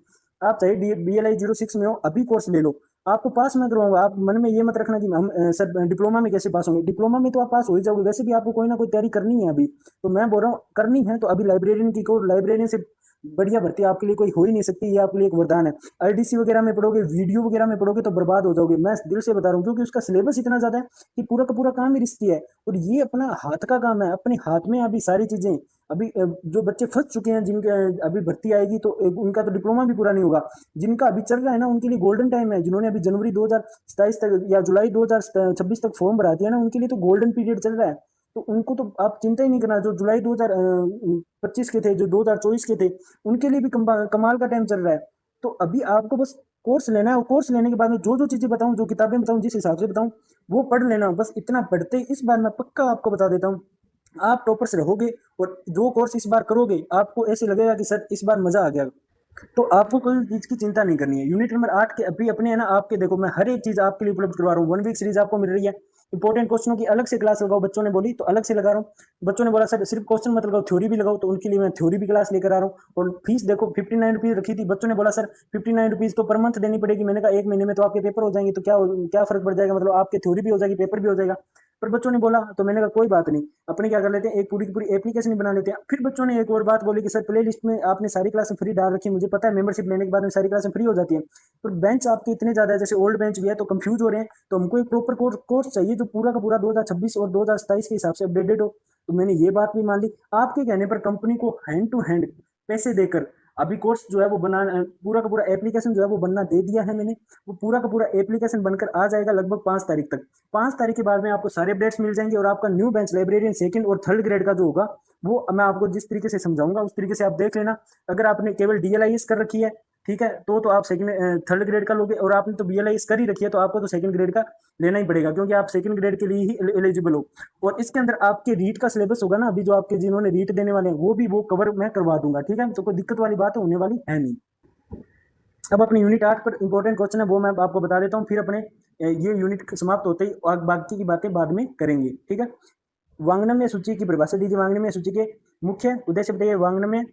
आप चाहे BLI 06 में हो, अभी कोर्स ले लो, आपको पास मैं करवाऊंगा। आप मन में ये मत रखना कि हम सर डिप्लोमा में कैसे पास होंगे। डिप्लोमा में तो आप पास हो ही जाओगे, वैसे भी आपको कोई ना कोई तैयारी करनी है अभी। तो मैं बोल रहा हूँ करनी है तो अभी लाइब्रेरियन की को, लाइब्रेरियन से बढ़िया भर्ती आपके लिए कोई हो ही नहीं सकती। ये आपके लिए एक वरदान है। IDC वगैरह में पढ़ोगे, वीडियो वगैरह में पढ़ोगे तो बर्बाद हो जाओगे, मैं दिल से बता रहा हूँ, क्योंकि उसका सिलेबस इतना ज्यादा है कि पूरा का पूरा काम ही रिस्की है। और ये अपना हाथ का काम है, अपने हाथ में अभी सारी चीजें। अभी जो बच्चे फंस चुके हैं, जिनके अभी भर्ती आएगी तो उनका तो डिप्लोमा भी पूरा नहीं होगा। जिनका अभी चल रहा है ना, उनके लिए गोल्डन टाइम है। जिन्होंने अभी जनवरी 2027 तक या जुलाई 2026 तक फॉर्म भरा दिया ना, उनके लिए तो गोल्डन पीरियड चल रहा है। तो उनको तो आप चिंता ही नहीं करना। जो जुलाई 2025 के थे, जो 2024 के थे, उनके लिए भी कमाल का टाइम चल रहा है। तो अभी आपको बस कोर्स लेना है, और कोर्स लेने के बाद में जो जो चीजें बताऊं, जो किताबें बताऊं, जिस हिसाब से बताऊं, वो पढ़ लेना। बस इतना पढ़ते ही इस बार मैं पक्का आपको बता देता हूँ, आप टॉपर्स रहोगे। और जो कोर्स इस बार करोगे, आपको ऐसे लगेगा कि सर इस बार मजा आ गया। तो आपको कोई चीज की चिंता नहीं करनी है। यूनिट नंबर 8 के अभी अपने है ना, आपके देखो मैं हर एक चीज आपके लिए उपलब्ध करवा रहा हूँ। 1 वीक सीरीज आपको मिल रही है। इंपॉर्टेंट क्वेश्चनों की अलग से क्लास लगाओ, बच्चों ने बोली तो अलग से लगा रहा हूँ। बच्चों ने बोला सर सिर्फ क्वेश्चन मत लगाओ, थ्योरी भी लगाओ, तो उनके लिए मैं थ्योरी भी क्लास लेकर आ रहा हूँ। और फीस देखो 59 रुपीज रखी थी, बच्चों ने बोला सर 59 रुपीज तो पर मंथ देनी पड़ेगी। मैंने कहा 1 महीने में तो आपके पेपर हो जाएंगे, तो क्या फर्क पड़ जाएगा, मतलब आपके थ्योरी भी हो जाएगी, पेपर भी हो जाएगा। पर बच्चों ने बोला तो मैंने कहा कोई बात नहीं, अपने क्या कर लेते हैं, एक पूरी की पूरी एप्लीकेशन ही बना लेते हैं। फिर बच्चों ने एक और बात बोली कि सर प्ले लिस्ट में आपने सारी क्लासें फ्री डाल रखी है, मुझे पता है मेंबरशिप लेने के बाद में सारी क्लासें फ्री हो जाती है, पर बेंच आपके इतने ज्यादा है, जैसे ओल्ड बेंच भी है, तो कंफ्यूज हो रहे हैं। तो हमको एक प्रॉपर कोर्स चाहिए जो पूरा का पूरा 2026 और 2027 के हिसाब से अपडेटेड हो। तो मैंने ये बात भी मान ली। आपके कहने पर कंपनी को हैंड टू हैंड पैसे देकर अभी कोर्स जो है वो बना, पूरा का पूरा एप्लीकेशन जो है वो बनना दे दिया है मैंने। वो पूरा का पूरा एप्लीकेशन बनकर आ जाएगा लगभग 5 तारीख तक। 5 तारीख के बाद में आपको सारे अपडेट्स मिल जाएंगे। और आपका न्यू बेंच लाइब्रेरियन सेकंड और थर्ड ग्रेड का जो होगा, वो मैं आपको जिस तरीके से समझाऊंगा उस तरीके से आप देख लेना। अगर आपने केवल DLIS कर रखी है, ठीक है, तो आप सेकंड थर्ड ग्रेड का लोगे। और आपने तो BLIS कर ही रखी है, तो आपको तो सेकंड ग्रेड का लेना ही पड़ेगा, क्योंकि आप सेकंड ग्रेड के लिए ही एलिजिबल हो। और इसके अंदर आपके रीट का सिलेबस होगा ना, अभी जो आपके जिन्होंने रीट देने वाले हैं, वो भी वो कवर मैं करवा दूंगा। ठीक है, तो कोई दिक्कत वाली बात होने वाली है नहीं। अब अपने यूनिट 8 पर इंपॉर्टेंट क्वेश्चन है, वो मैं आपको बता देता हूँ। फिर अपने ये यूनिट समाप्त होते ही बाकी की बातें बाद में करेंगे। ठीक है, वांग्मय सूची की परिभाषा दीजिए। वांग्मय सूची के मुख्य उद्देश्य बताइए। वांग्मय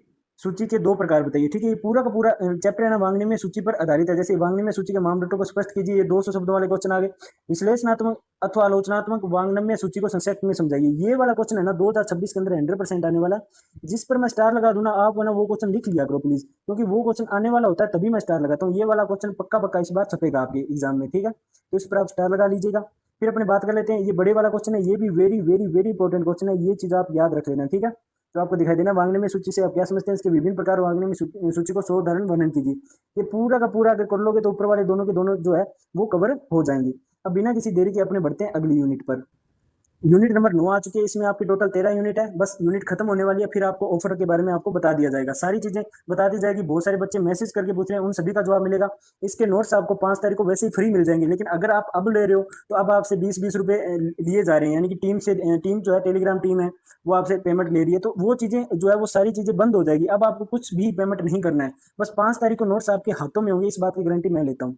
सूची के 2 प्रकार बताइए। ठीक है, ये पूरा का पूरा चैप्टर है ना वांग्मय सूची पर आधारित है। जैसे वांग्मय सूची के मापदंडों को स्पष्ट कीजिए, ये 200 शब्दों वाले क्वेश्चन आ गए। विश्लेषणात्मक अथवा आलोचनात्मक वांग्मय सूची को संक्षेप में समझाइए। ये वाला क्वेश्चन है ना 2026 के अंदर 100% आने वाला। जिस पर मैं स्टार लगा दूं ना, आप ना वो क्वेश्चन लिख लिया करो प्लीज, क्योंकि वो क्वेश्चन आने वाला होता है तभी मैं स्टार लगाता हूँ। ये वाला क्वेश्चन पक्का पक्का इस बार छपेगा आपके एग्जाम में। ठीक है, तो इस पर आप स्टार लगा लीजिएगा। फिर अपने बात कर लेते हैं, ये बड़े वाला क्वेश्चन है, ये भी very very very important question है, ये चीज आप याद रख लेना। ठीक है, तो आपको दिखाई देना वांग्मय सूची से आप क्या समझते हैं, इसके विभिन्न प्रकार। वांग्मय सूची को 100 उदाहरण वर्णन कीजिए। ये पूरा का पूरा अगर कर लोगे तो ऊपर वाले दोनों के दोनों जो है वो कवर हो जाएंगे। अब बिना किसी देरी के अपने बढ़ते हैं अगली यूनिट पर। यूनिट नंबर 9 आ चुकी है। इसमें आपकी टोटल 13 यूनिट है। बस यूनिट खत्म होने वाली है, फिर आपको ऑफर के बारे में आपको बता दिया जाएगा, सारी चीजें बता दी जाएगी। बहुत सारे बच्चे मैसेज करके पूछ रहे हैं, उन सभी का जवाब मिलेगा। इसके नोट्स आपको 5 तारीख को वैसे ही फ्री मिल जाएंगे, लेकिन अगर आप अब ले रहे हो तो अब आपसे 20-20 रुपए लिए जा रहे हैं, यानी कि टीम जो है, टेलीग्राम टीम है, वो आपसे पेमेंट ले रही है। तो वो चीजें जो है वो सारी चीजें बंद हो जाएगी। अब आपको कुछ भी पेमेंट नहीं करना है, बस 5 तारीख को नोट्स आपके हाथों में होंगे, इस बात की गारंटी मैं लेता हूँ।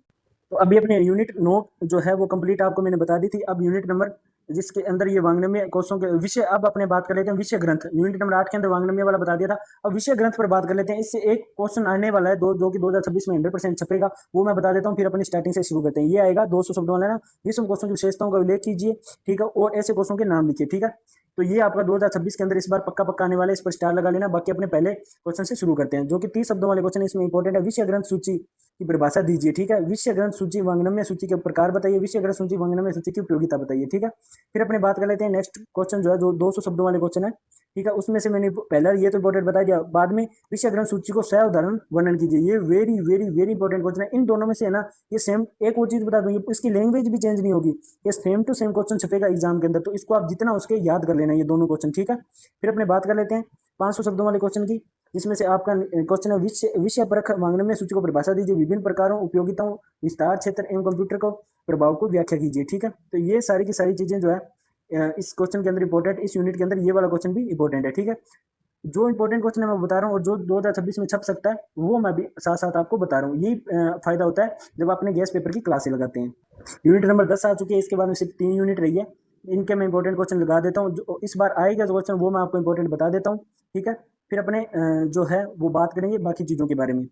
तो अभी अपने यूनिट 9 जो है वो कंप्लीट आपको मैंने बता दी थी। अब यूनिट नंबर जिसके अंदर ये वांग्मय कोर्सों के विषय, अब अपने बात कर लेते हैं विषय ग्रंथ। यूनिट नंबर 8 के अंदर वांग्मय वाला बता दिया था, अब विषय ग्रंथ पर बात कर लेते हैं। इससे एक क्वेश्चन आने वाला है जो कि 2026 में 100% छपेगा, वो मैं बता देता हूँ। फिर अपनी स्टार्टिंग से शुरू करते हैं। ये आएगा 200 शब्दों वाला ना, विषम क्वेश्चन की विशेषताओं का उल्लेख कीजिए। ठीक है, और ऐसे क्वेश्चन के नाम लिखिए। ठीक है, तो ये आपका 2026 के अंदर इस बार पक्का पक्का आने वाला है, इस पर स्टार लगा लेना। बाकी अपने पहले क्वेश्चन से शुरू करते हैं, जो कि 30 शब्दों वाले क्वेश्चन इसमें इंपॉर्टेंट है। विषय ग्रंथ सूची की परिभाषा दीजिए। ठीक है, विषय ग्रंथ सूची वांग्मय सूची के प्रकार बताइए। विषय ग्रंथ सूची वांग्मय सूची की उपयोगिता बताइए। ठीक है, फिर अपने बात कर लेते हैं नेक्स्ट क्वेश्चन जो है, जो 200 शब्दों वाले क्वेश्चन है। ठीक है, उसमें से मैंने पहला ये तो इंपॉर्टेंट बता दिया। बाद में विषय ग्रंथ सूची को सह उदाहरण वर्णन कीजिए, ये very very very important question है। इन दोनों में से है ना, ये सेम, एक और चीज बता दूं, इसकी लैंग्वेज भी चेंज नहीं होगी, ये सेम टू सेम क्वेश्चन छपेगा एग्जाम के अंदर, तो इसको आप जितना उसके याद कर लेना ये दोनों क्वेश्चन, ठीक है। फिर अपने बात कर लेते हैं 500 शब्दों वाले क्वेश्चन की, जिसमें से आपका क्वेश्चन है विषय परख मांगने में सूची को परिभाषा दीजिए, विभिन्न प्रकारों, उपयोगिताओं, विस्तार क्षेत्र एवं कंप्यूटर को प्रभाव को व्याख्या कीजिए, ठीक है। तो ये सारी की सारी चीजें जो है इस क्वेश्चन के अंदर इंपॉर्टेंट, इस यूनिट के अंदर ये वाला क्वेश्चन भी इंपॉर्टेंट है, ठीक है। जो इंपॉर्टेंट क्वेश्चन है मैं बता रहा हूँ, और जो 2026 में छप सकता है वो मैं भी साथ साथ आपको बता रहा हूँ। यही फायदा होता है जब आपने गैस पेपर की क्लासें लगाते हैं। यूनिट नंबर 10 आ चुकी है, इसके बाद में सिर्फ 3 यूनिट रही है, इनके मैं इंपॉर्टेंट क्वेश्चन लगा देता हूँ। जो इस बार आएगा जो क्वेश्चन वो मैं आपको इंपॉर्टेंट बता देता हूँ, ठीक है। फिर अपने जो है वो बात करेंगे बाकी चीज़ों के बारे में।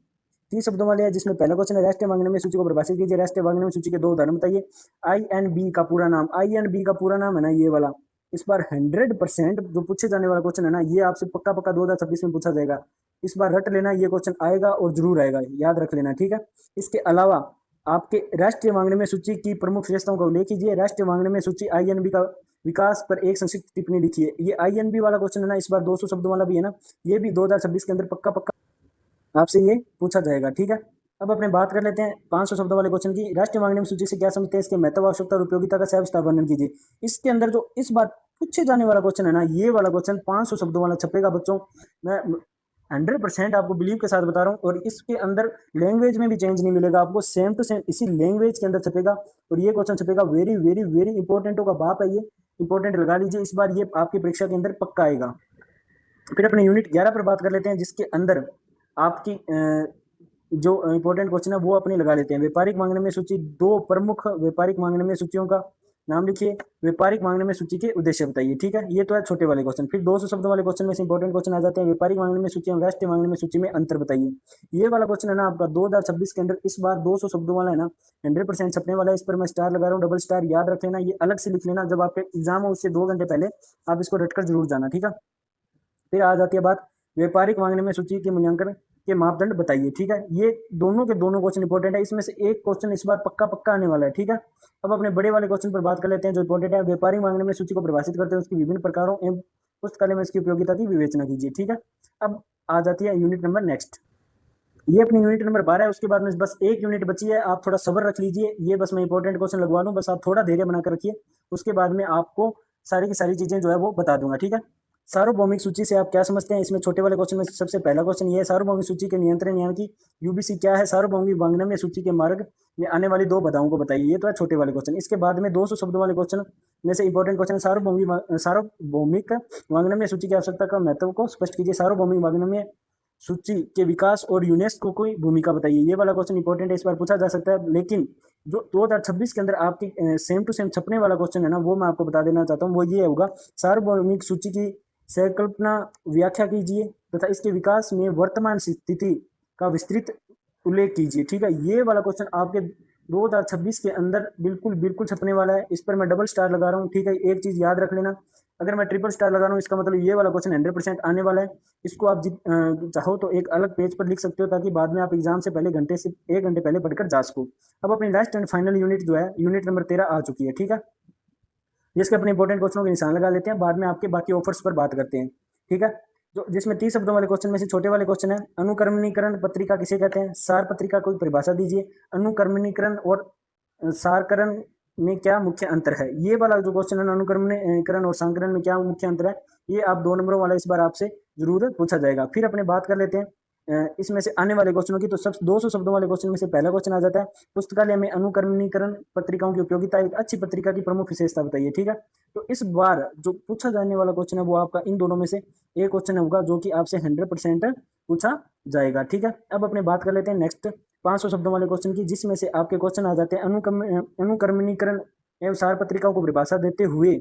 30 शब्दों वाले है, जिसमें पहला क्वेश्चन है राष्ट्रीय मांगने में सूची को परिभाषित कीजिए, राष्ट्रीय मांगने में सूची के 2 उदाहरण बताइए। INB का पूरा नाम, INB का पूरा नाम है ना ये वाला, इस बार 100% जो पूछे जाने वाला क्वेश्चन है ना, ये आपसे पक्का पक्का 2026 में पूछा जाएगा। इस बार रट लेना, ये क्वेश्चन आएगा और जरूर आएगा, याद रख लेना, ठीक है। इसके अलावा आपके राष्ट्रीय मांगने में सूची की प्रमुख विशेषताओं का उल्लेख कीजिए, राष्ट्रीय मांगने में सूची INB का विकास पर एक संक्षिप्त टिप्पणी लिखिए। ये INB वाला क्वेश्चन है ना, इस बार 200 शब्दों वाला भी है ना, ये भी 2026 के अंदर पक्का पक्का आपसे ये पूछा जाएगा, ठीक है। अब अपने बात कर लेते हैं 500 शब्दों वाले क्वेश्चन की, राष्ट्रीय मांगने में सूची से क्या समझते हैं, इसके महत्व, आवश्यकता और उपयोगिता का सविस्तार वर्णन कीजिए। इसके अंदर जो इस बार पूछे जाने वाला क्वेश्चन है ना, ये वाला क्वेश्चन 500 शब्दों वाला छपेगा बच्चों, मैं 100% आपको बिलीव के साथ बता रहा हूँ। और इसके अंदर लैंग्वेज में भी चेंज नहीं मिलेगा आपको, सेम टू सेम इसी लैंग्वेज के अंदर छपेगा, और ये क्वेश्चन छपेगा। वेरी वेरी वेरी इंपॉर्टेंटों का बाप है ये, इंपॉर्टेंट लगा लीजिए, इस बार ये आपकी परीक्षा के अंदर पक्का आएगा। फिर अपने यूनिट 11 पर बात कर लेते हैं, जिसके अंदर आपकी जो इंपॉर्टेंट क्वेश्चन है वो अपनी लगा लेते हैं। व्यापारिक मांगने में सूची, 2 प्रमुख व्यापारिक मांगने में सूचियों का नाम लिखिए, व्यापारिक मांगने में सूची के उद्देश्य बताइए, ठीक है। ये तो है छोटे वाले क्वेश्चन। फिर 200 शब्दों वाले क्वेश्चन में से इंपॉर्टेंट क्वेश्चन आ जाते हैं, व्यापारिक मांगने में सूची और राष्ट्रीय मांगने में सूची में अंतर बताइए। ये वाला क्वेश्चन है ना आपका 2026 के अंदर इस बार 200 शब्दों वाला है ना, 100% छपने वाला है। इस पर मैं स्टार लगा रहा हूँ, डबल स्टार याद रख लेना, ये अलग से लिख लेना, जब आपके एग्जाम हो उससे 2 घंटे पहले आप इसको रटकर जरूर जाना, ठीक है। फिर आ जाती है बात व्यापारिक मांगने में सूची के मूल्यांकन के मापदंड बताइए, ठीक है। ये दोनों के दोनों क्वेश्चन इंपॉर्टेंट है, इसमें से एक क्वेश्चन इस बार पक्का पक्का आने वाला है, ठीक है। अब अपने बड़े वाले क्वेश्चन पर बात कर लेते हैं जो इंपॉर्टेंट है। व्यापारिक मांगने में सूची को परिभाषित करते हैं, उसकी विभिन्न प्रकारों एवं पुस्तकालय में इसकी उपयोगिता की विवेचना कीजिए, ठीक है। अब आ जाती है यूनिट नंबर नेक्स्ट, ये अपनी यूनिट नंबर 12 है। उसके बाद में बस एक यूनिट बची है, आप थोड़ा सब्र रख लीजिए, ये बस मैं इंपॉर्टेंट क्वेश्चन लगवा लूँ, बस आप थोड़ा धैर्य बनाकर रखिए, उसके बाद में आपको सारी की सारी चीजें जो है वो बता दूंगा, ठीक है। सार्वभौमिक सूची से आप क्या समझते हैं, इसमें छोटे वाले क्वेश्चन में सबसे पहला क्वेश्चन ये है, सार्वभौमिक सूची के नियंत्रण यानी कि UBC क्या है, सार्वभौमिक मांगने में सूची के मार्ग में आने वाली 2 बाधाओं को बताइए। ये तो है छोटे वाले क्वेश्चन। इसके बाद में 200 शब्दों वाले क्वेश्चन में से इंपॉर्टेंट क्वेश्चन, सार्वभौमिक मांगने में सूची की आवश्यकता का महत्व को स्पष्ट कीजिए, सार्वभौमिक मांगने में सूची के विकास और यूनेस्को की भूमिका बताइए। ये वाला क्वेश्चन इंपॉर्टेंट है, इस बार पूछा जा सकता है, लेकिन जो 2026 के अंदर आपकी सेम टू सेम छपने वाला क्वेश्चन है ना, वो मैं आपको बता देना चाहता हूँ, वो ये होगा, सार्वभौमिक सूची की संकल्पना व्याख्या कीजिए तथा इसके विकास में वर्तमान स्थिति का विस्तृत उल्लेख कीजिए, ठीक है। ये वाला क्वेश्चन आपके 2026 के अंदर बिल्कुल बिल्कुल छपने वाला है, इस पर मैं डबल स्टार लगा रहा हूँ, ठीक है। एक चीज याद रख लेना, अगर मैं ट्रिपल स्टार लगा रहा हूँ इसका मतलब ये वाला क्वेश्चन 100% आने वाला है। इसको आप चाहो तो एक अलग पेज पर लिख सकते हो, ताकि बाद में आप एग्जाम से पहले 1 घंटे पहले पढ़कर जा सको। अब अपनी लास्ट एंड फाइनल यूनिट जो है, यूनिट नंबर 13 आ चुकी है, ठीक है, जिसके अपने इंपॉर्टेंट क्वेश्चनों के निशान लगा लेते हैं, बाद में आपके बाकी ऑफर्स पर बात करते हैं, ठीक है। जो जिसमें 30 शब्दों वाले क्वेश्चन में से छोटे वाले क्वेश्चन है, अनुक्रमणीकरण पत्रिका किसे कहते हैं, सार पत्रिका को परिभाषा दीजिए, अनुक्रमणीकरण और सारकरण में क्या मुख्य अंतर है। ये वाला जो क्वेश्चन है, अनुक्रमणीकरण और सारकरण में क्या मुख्य अंतर है, ये आप 2 नंबरों वाला इस बार आपसे जरूर पूछा जाएगा। फिर अपने बात कर लेते हैं इसमें से आने वाले क्वेश्चनों की, तो सब 200 शब्दों वाले क्वेश्चन में से पहला क्वेश्चन आ जाता है, पुस्तकालय में अनुक्रमणीकरण पत्रिकाओं की उपयोगिता, एक अच्छी पत्रिका की प्रमुख विशेषता बताइए, ठीक है। तो इस बार जो पूछा जाने वाला क्वेश्चन है वो आपका इन दोनों में से एक क्वेश्चन होगा, जो कि आपसे 100% पूछा जाएगा, ठीक है। अब अपने बात कर लेते हैं नेक्स्ट 500 शब्दों वाले क्वेश्चन की, जिसमें से आपके क्वेश्चन आ जाते हैं, अनुक्रमणीकरण एवं सार पत्रिकाओं को परिभाषा देते हुए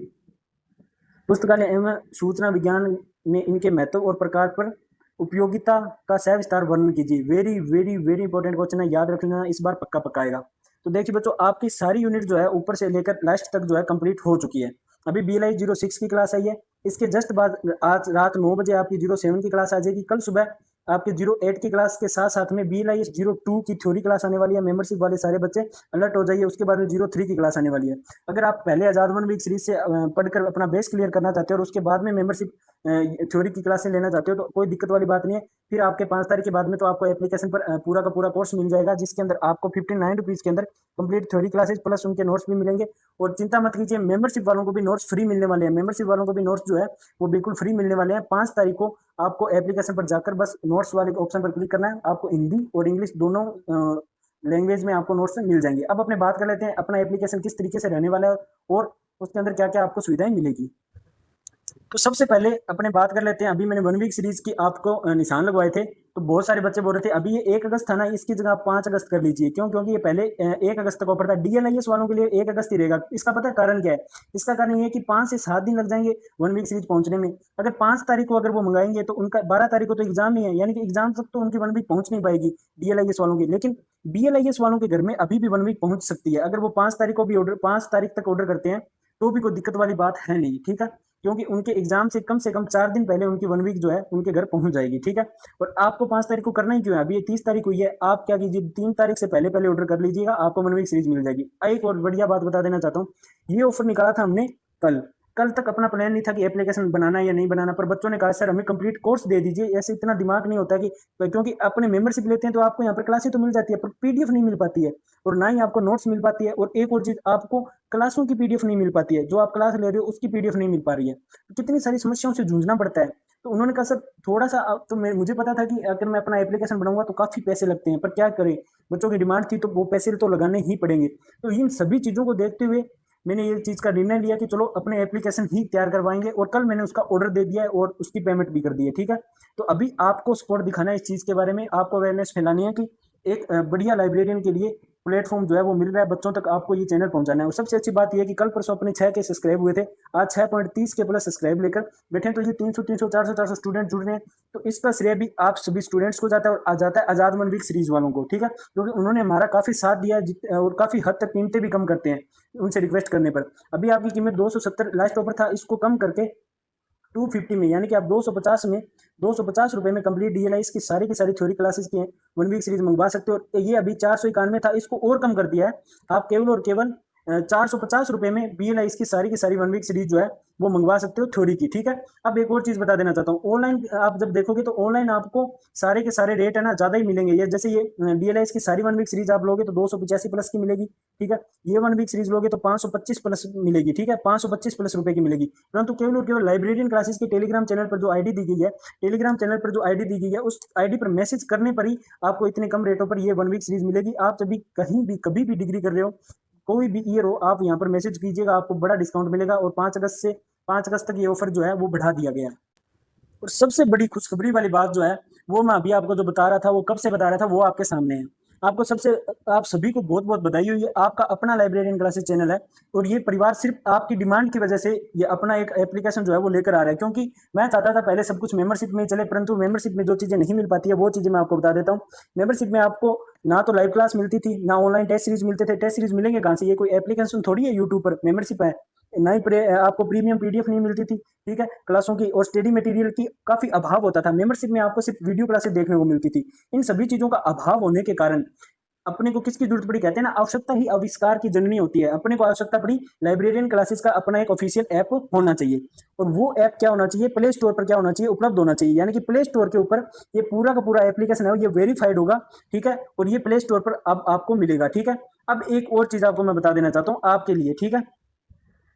पुस्तकालय एवं सूचना विज्ञान में इनके महत्व और प्रकार पर उपयोगिता का सविस्तार वर्णन कीजिए। Very very very important question है, याद रख लेना, इस बार पक्का पक्का आएगा। तो देखिए बच्चों, आपकी सारी यूनिट जो है ऊपर से लेकर लास्ट तक जो है कंप्लीट हो चुकी है। अभी BLI 06 की क्लास आई है, इसके जस्ट बाद आज रात 9 बजे आपकी 07 की क्लास आ जाएगी। कल सुबह आपके 08 की क्लास के साथ साथ में BLI 02 की थ्योरी क्लास आने वाली है। मेंबरशिप वाले सारे बच्चे अलर्ट हो जाइए, उसके बाद में 03 की क्लास आने वाली है। अगर आप पहले आजाद 1 वीक सीरीज से पढ़कर अपना बेस क्लियर करना चाहते हो और उसके बाद में मेंबरशिप थ्योरी की क्लासें लेना चाहते हो तो कोई दिक्कत वाली बात नहीं है। फिर आपके 5 तारीख के बाद में तो आपको एप्लीकेशन पर पूरा का पूरा कोर्स मिल जाएगा, जिसके अंदर आपको 59 रुपीज़ के अंदर कंप्लीट थ्योरी क्लासेस प्लस उनके नोट्स भी मिलेंगे। और चिंता मत कीजिए, मेंबरशिप वालों को भी नोट्स फ्री मिलने वाले हैं। मेंबरशिप वालों को भी नोट्स जो है वो बिल्कुल फ्री मिलने वाले हैं। 5 तारीख को आपको एप्लीकेशन पर जाकर बस नोट्स वाले ऑप्शन पर क्लिक करना है। आपको हिंदी और इंग्लिश दोनों लैंग्वेज में आपको नोट्स मिल जाएंगे। अब अपने बात कर लेते हैं अपना एप्लीकेशन किस तरीके से रहने वाला है और उसके अंदर क्या क्या आपको सुविधाएं मिलेगी। तो सबसे पहले अपने बात कर लेते हैं, अभी मैंने 1 वीक सीरीज की आपको निशान लगवाए थे, तो बहुत सारे बच्चे बोल रहे थे अभी ये 1 अगस्त था ना, इसकी जगह आप 5 अगस्त कर लीजिए। क्यों? क्योंकि ये पहले 1 अगस्त तक ऑफर था। डीएलआईएस वालों के लिए 1 अगस्त ही रहेगा। इसका पता है कारण क्या है? इसका कारण ये है कि 5 से 7 दिन लग जाएंगे 1 वीक सीरीज पहुंचने में। अगर 5 तारीख को अगर वो मंगाएंगे तो उनका 12 तारीख को तो एग्जाम ही है, यानी कि एग्जाम तक तो उनकी 1 वीक पहुंच नहीं पाएगी डीएलआईएस वालों की। लेकिन बीएलआईएस वालों के घर में अभी भी 1 वीक पहुंच सकती है। अगर वो 5 तारीख को भी ऑर्डर 5 तारीख तक ऑर्डर करते हैं तो भी कोई दिक्कत वाली बात है नहीं, ठीक है? क्योंकि उनके एग्जाम से कम 4 दिन पहले उनकी 1 वीक जो है उनके घर पहुंच जाएगी, ठीक है? और आपको 5 तारीख को करना ही क्यों है? अभी ये 30 तारीख हुई है, आप क्या कीजिए 3 तारीख से पहले पहले ऑर्डर कर लीजिएगा, आपको 1 वीक सीरीज मिल जाएगी। एक और बढ़िया बात बता देना चाहता हूँ, ये ऑफर निकाला था हमने कल। कल तक अपना प्लान नहीं था कि एप्लीकेशन बनाना है या नहीं बनाना, पर बच्चों ने कहा सर हमें कंप्लीट कोर्स दे दीजिए। ऐसे इतना दिमाग नहीं होता कि, क्योंकि अपने मेंबरशिप लेते हैं तो आपको यहाँ पर क्लासेस तो मिल जाती है पर पीडीएफ नहीं मिल पाती है, और ना ही आपको नोट्स मिल पाती है। और एक और चीज, आपको क्लासों की पीडीएफ नहीं मिल पाती है, जो आप क्लास ले रहे हो उसकी पीडीएफ नहीं मिल पा रही है। तो कितनी सारी समस्याओं से जूझना पड़ता है। तो उन्होंने कहा सर थोड़ा सा तो मुझे पता था कि अगर मैं अपना एप्लीकेशन बनाऊंगा तो काफी पैसे लगते हैं, पर क्या करें, बच्चों की डिमांड थी तो वो पैसे तो लगाने ही पड़ेंगे। तो इन सभी चीजों को देखते हुए मैंने ये चीज़ का निर्णय लिया कि चलो अपने एप्लीकेशन ही तैयार करवाएंगे, और कल मैंने उसका ऑर्डर दे दिया है और उसकी पेमेंट भी कर दी है, ठीक है? तो अभी आपको सपोर्ट दिखाना है इस चीज़ के बारे में, आपको अवेयरनेस फैलानी है कि एक बढ़िया लाइब्रेरियन के लिए प्लेटफॉर्म जो है वो मिल रहा है बच्चों तक, आपको ये चैनल पहुंचाना है। और सबसे अच्छी बात यह है कि कल परसों अपने 6 के सब्सक्राइब हुए थे, आज 6.30 के प्लस सब्सक्राइब लेकर बैठे हैं। तो ये 300 400 स्टूडेंट जुड़ रहे हैं, तो इसका श्रेय भी आप सभी स्टूडेंट्स को जाता है और आ जाता है आजाद 1 वीक सीरीज वालों को, ठीक है? क्योंकि उन्होंने हमारा काफी साथ दिया है और काफी हद तक कीमतें भी कम करते हैं उनसे रिक्वेस्ट करने पर। अभी आपकी कीमत 270 लास्ट ऑफर था, इसको कम करके 250 में, यानी कि आप 250 में 250 रुपए में कंप्लीट डीएलआईएस की सारी थ्योरी क्लासेस की 1 वीक सीरीज मंगवा सकते हो। और ये अभी 491 था, इसको और कम कर दिया है। आप केवल और केवल 450 रुपए में बीएलआईएस की सारी 1 वीक सीरीज जो है वो मंगवा सकते हो थ्योरी की, ठीक है? अब एक और चीज बता देना चाहता हूँ, ऑनलाइन आप जब देखोगे तो ऑनलाइन आपको सारे के सारे रेट है ना ज्यादा ही मिलेंगे। ये जैसे ये डीएलआईएस की सारी 1 वीक सीरीज आप लोगे तो 285 प्लस की मिलेगी, ठीक है? ये 1 वीक सीरीज लोगे तो 525 प्लस मिलेगी, ठीक है? 525 प्लस रुपए की मिलेगी। परंतु केवल और केवल लाइब्रेरियन क्लासेस के टेलीग्राम चैनल पर जो आईडी दी गई है, टेलीग्राम चैनल पर जो आईडी दी गई है, उस आईडी पर मैसेज करने पर ही आपको इतने कम रेटों पर ये 1 वीक सीरीज मिलेगी। आप जब भी कहीं भी कभी भी डिग्री कर रहे हो, कोई भी ईयर हो, आप यहाँ पर मैसेज कीजिएगा, आपको बड़ा डिस्काउंट मिलेगा। और 5 अगस्त तक ये ऑफर जो है वो बढ़ा दिया गया है। और सबसे बड़ी खुशखबरी वाली बात जो है वो मैं अभी आपको जो बता रहा था, वो कब से बता रहा था, वो आपके सामने है। आपको सबसे आप सभी को बहुत बहुत बधाई हुई है, आपका अपना लाइब्रेरियन क्लासेस चैनल है और ये परिवार सिर्फ आपकी डिमांड की वजह से ये अपना एक एप्लीकेशन जो है वो लेकर आ रहा है। क्योंकि मैं चाहता था पहले सब कुछ मेंबरशिप में ही चले, परंतु मेंबरशिप में जो चीजें नहीं मिल पाती है वो चीजें मैं आपको बता देता हूँ। मेंबरशिप में आपको ना तो लाइव क्लास मिलती थी, ना ऑनलाइन टेस्ट सीरीज मिलते थे। टेस्ट सीरीज मिलेंगे कहाँ से? ये कोई एप्लीकेशन थोड़ी है यूट्यूब पर, मेंबरशिप है। ना ही आपको प्रीमियम पीडीएफ नहीं मिलती थी, ठीक है? क्लासों की और स्टडी मटेरियल की काफी अभाव होता था। मेंबरशिप में आपको सिर्फ वीडियो क्लासेस देखने को मिलती थी। इन सभी चीजों का अभाव होने के कारण अपने को किसकी जरूरत पड़ी? कहते हैं ना, आवश्यकता ही आविष्कार की जननी होती है। अपने को आवश्यकता पड़ी लाइब्रेरियन क्लासेस का अपना एक ऑफिशियल ऐप होना चाहिए। और वो ऐप क्या होना चाहिए? प्ले स्टोर पर क्या होना चाहिए? उपलब्ध होना चाहिए। यानी कि प्ले स्टोर के ऊपर ये पूरा का पूरा एप्लीकेशन है, ये वेरीफाइड होगा, ठीक है? और ये प्ले स्टोर पर अब आपको मिलेगा, ठीक है? अब एक और चीज आपको मैं बता देना चाहता हूँ आपके लिए, ठीक है?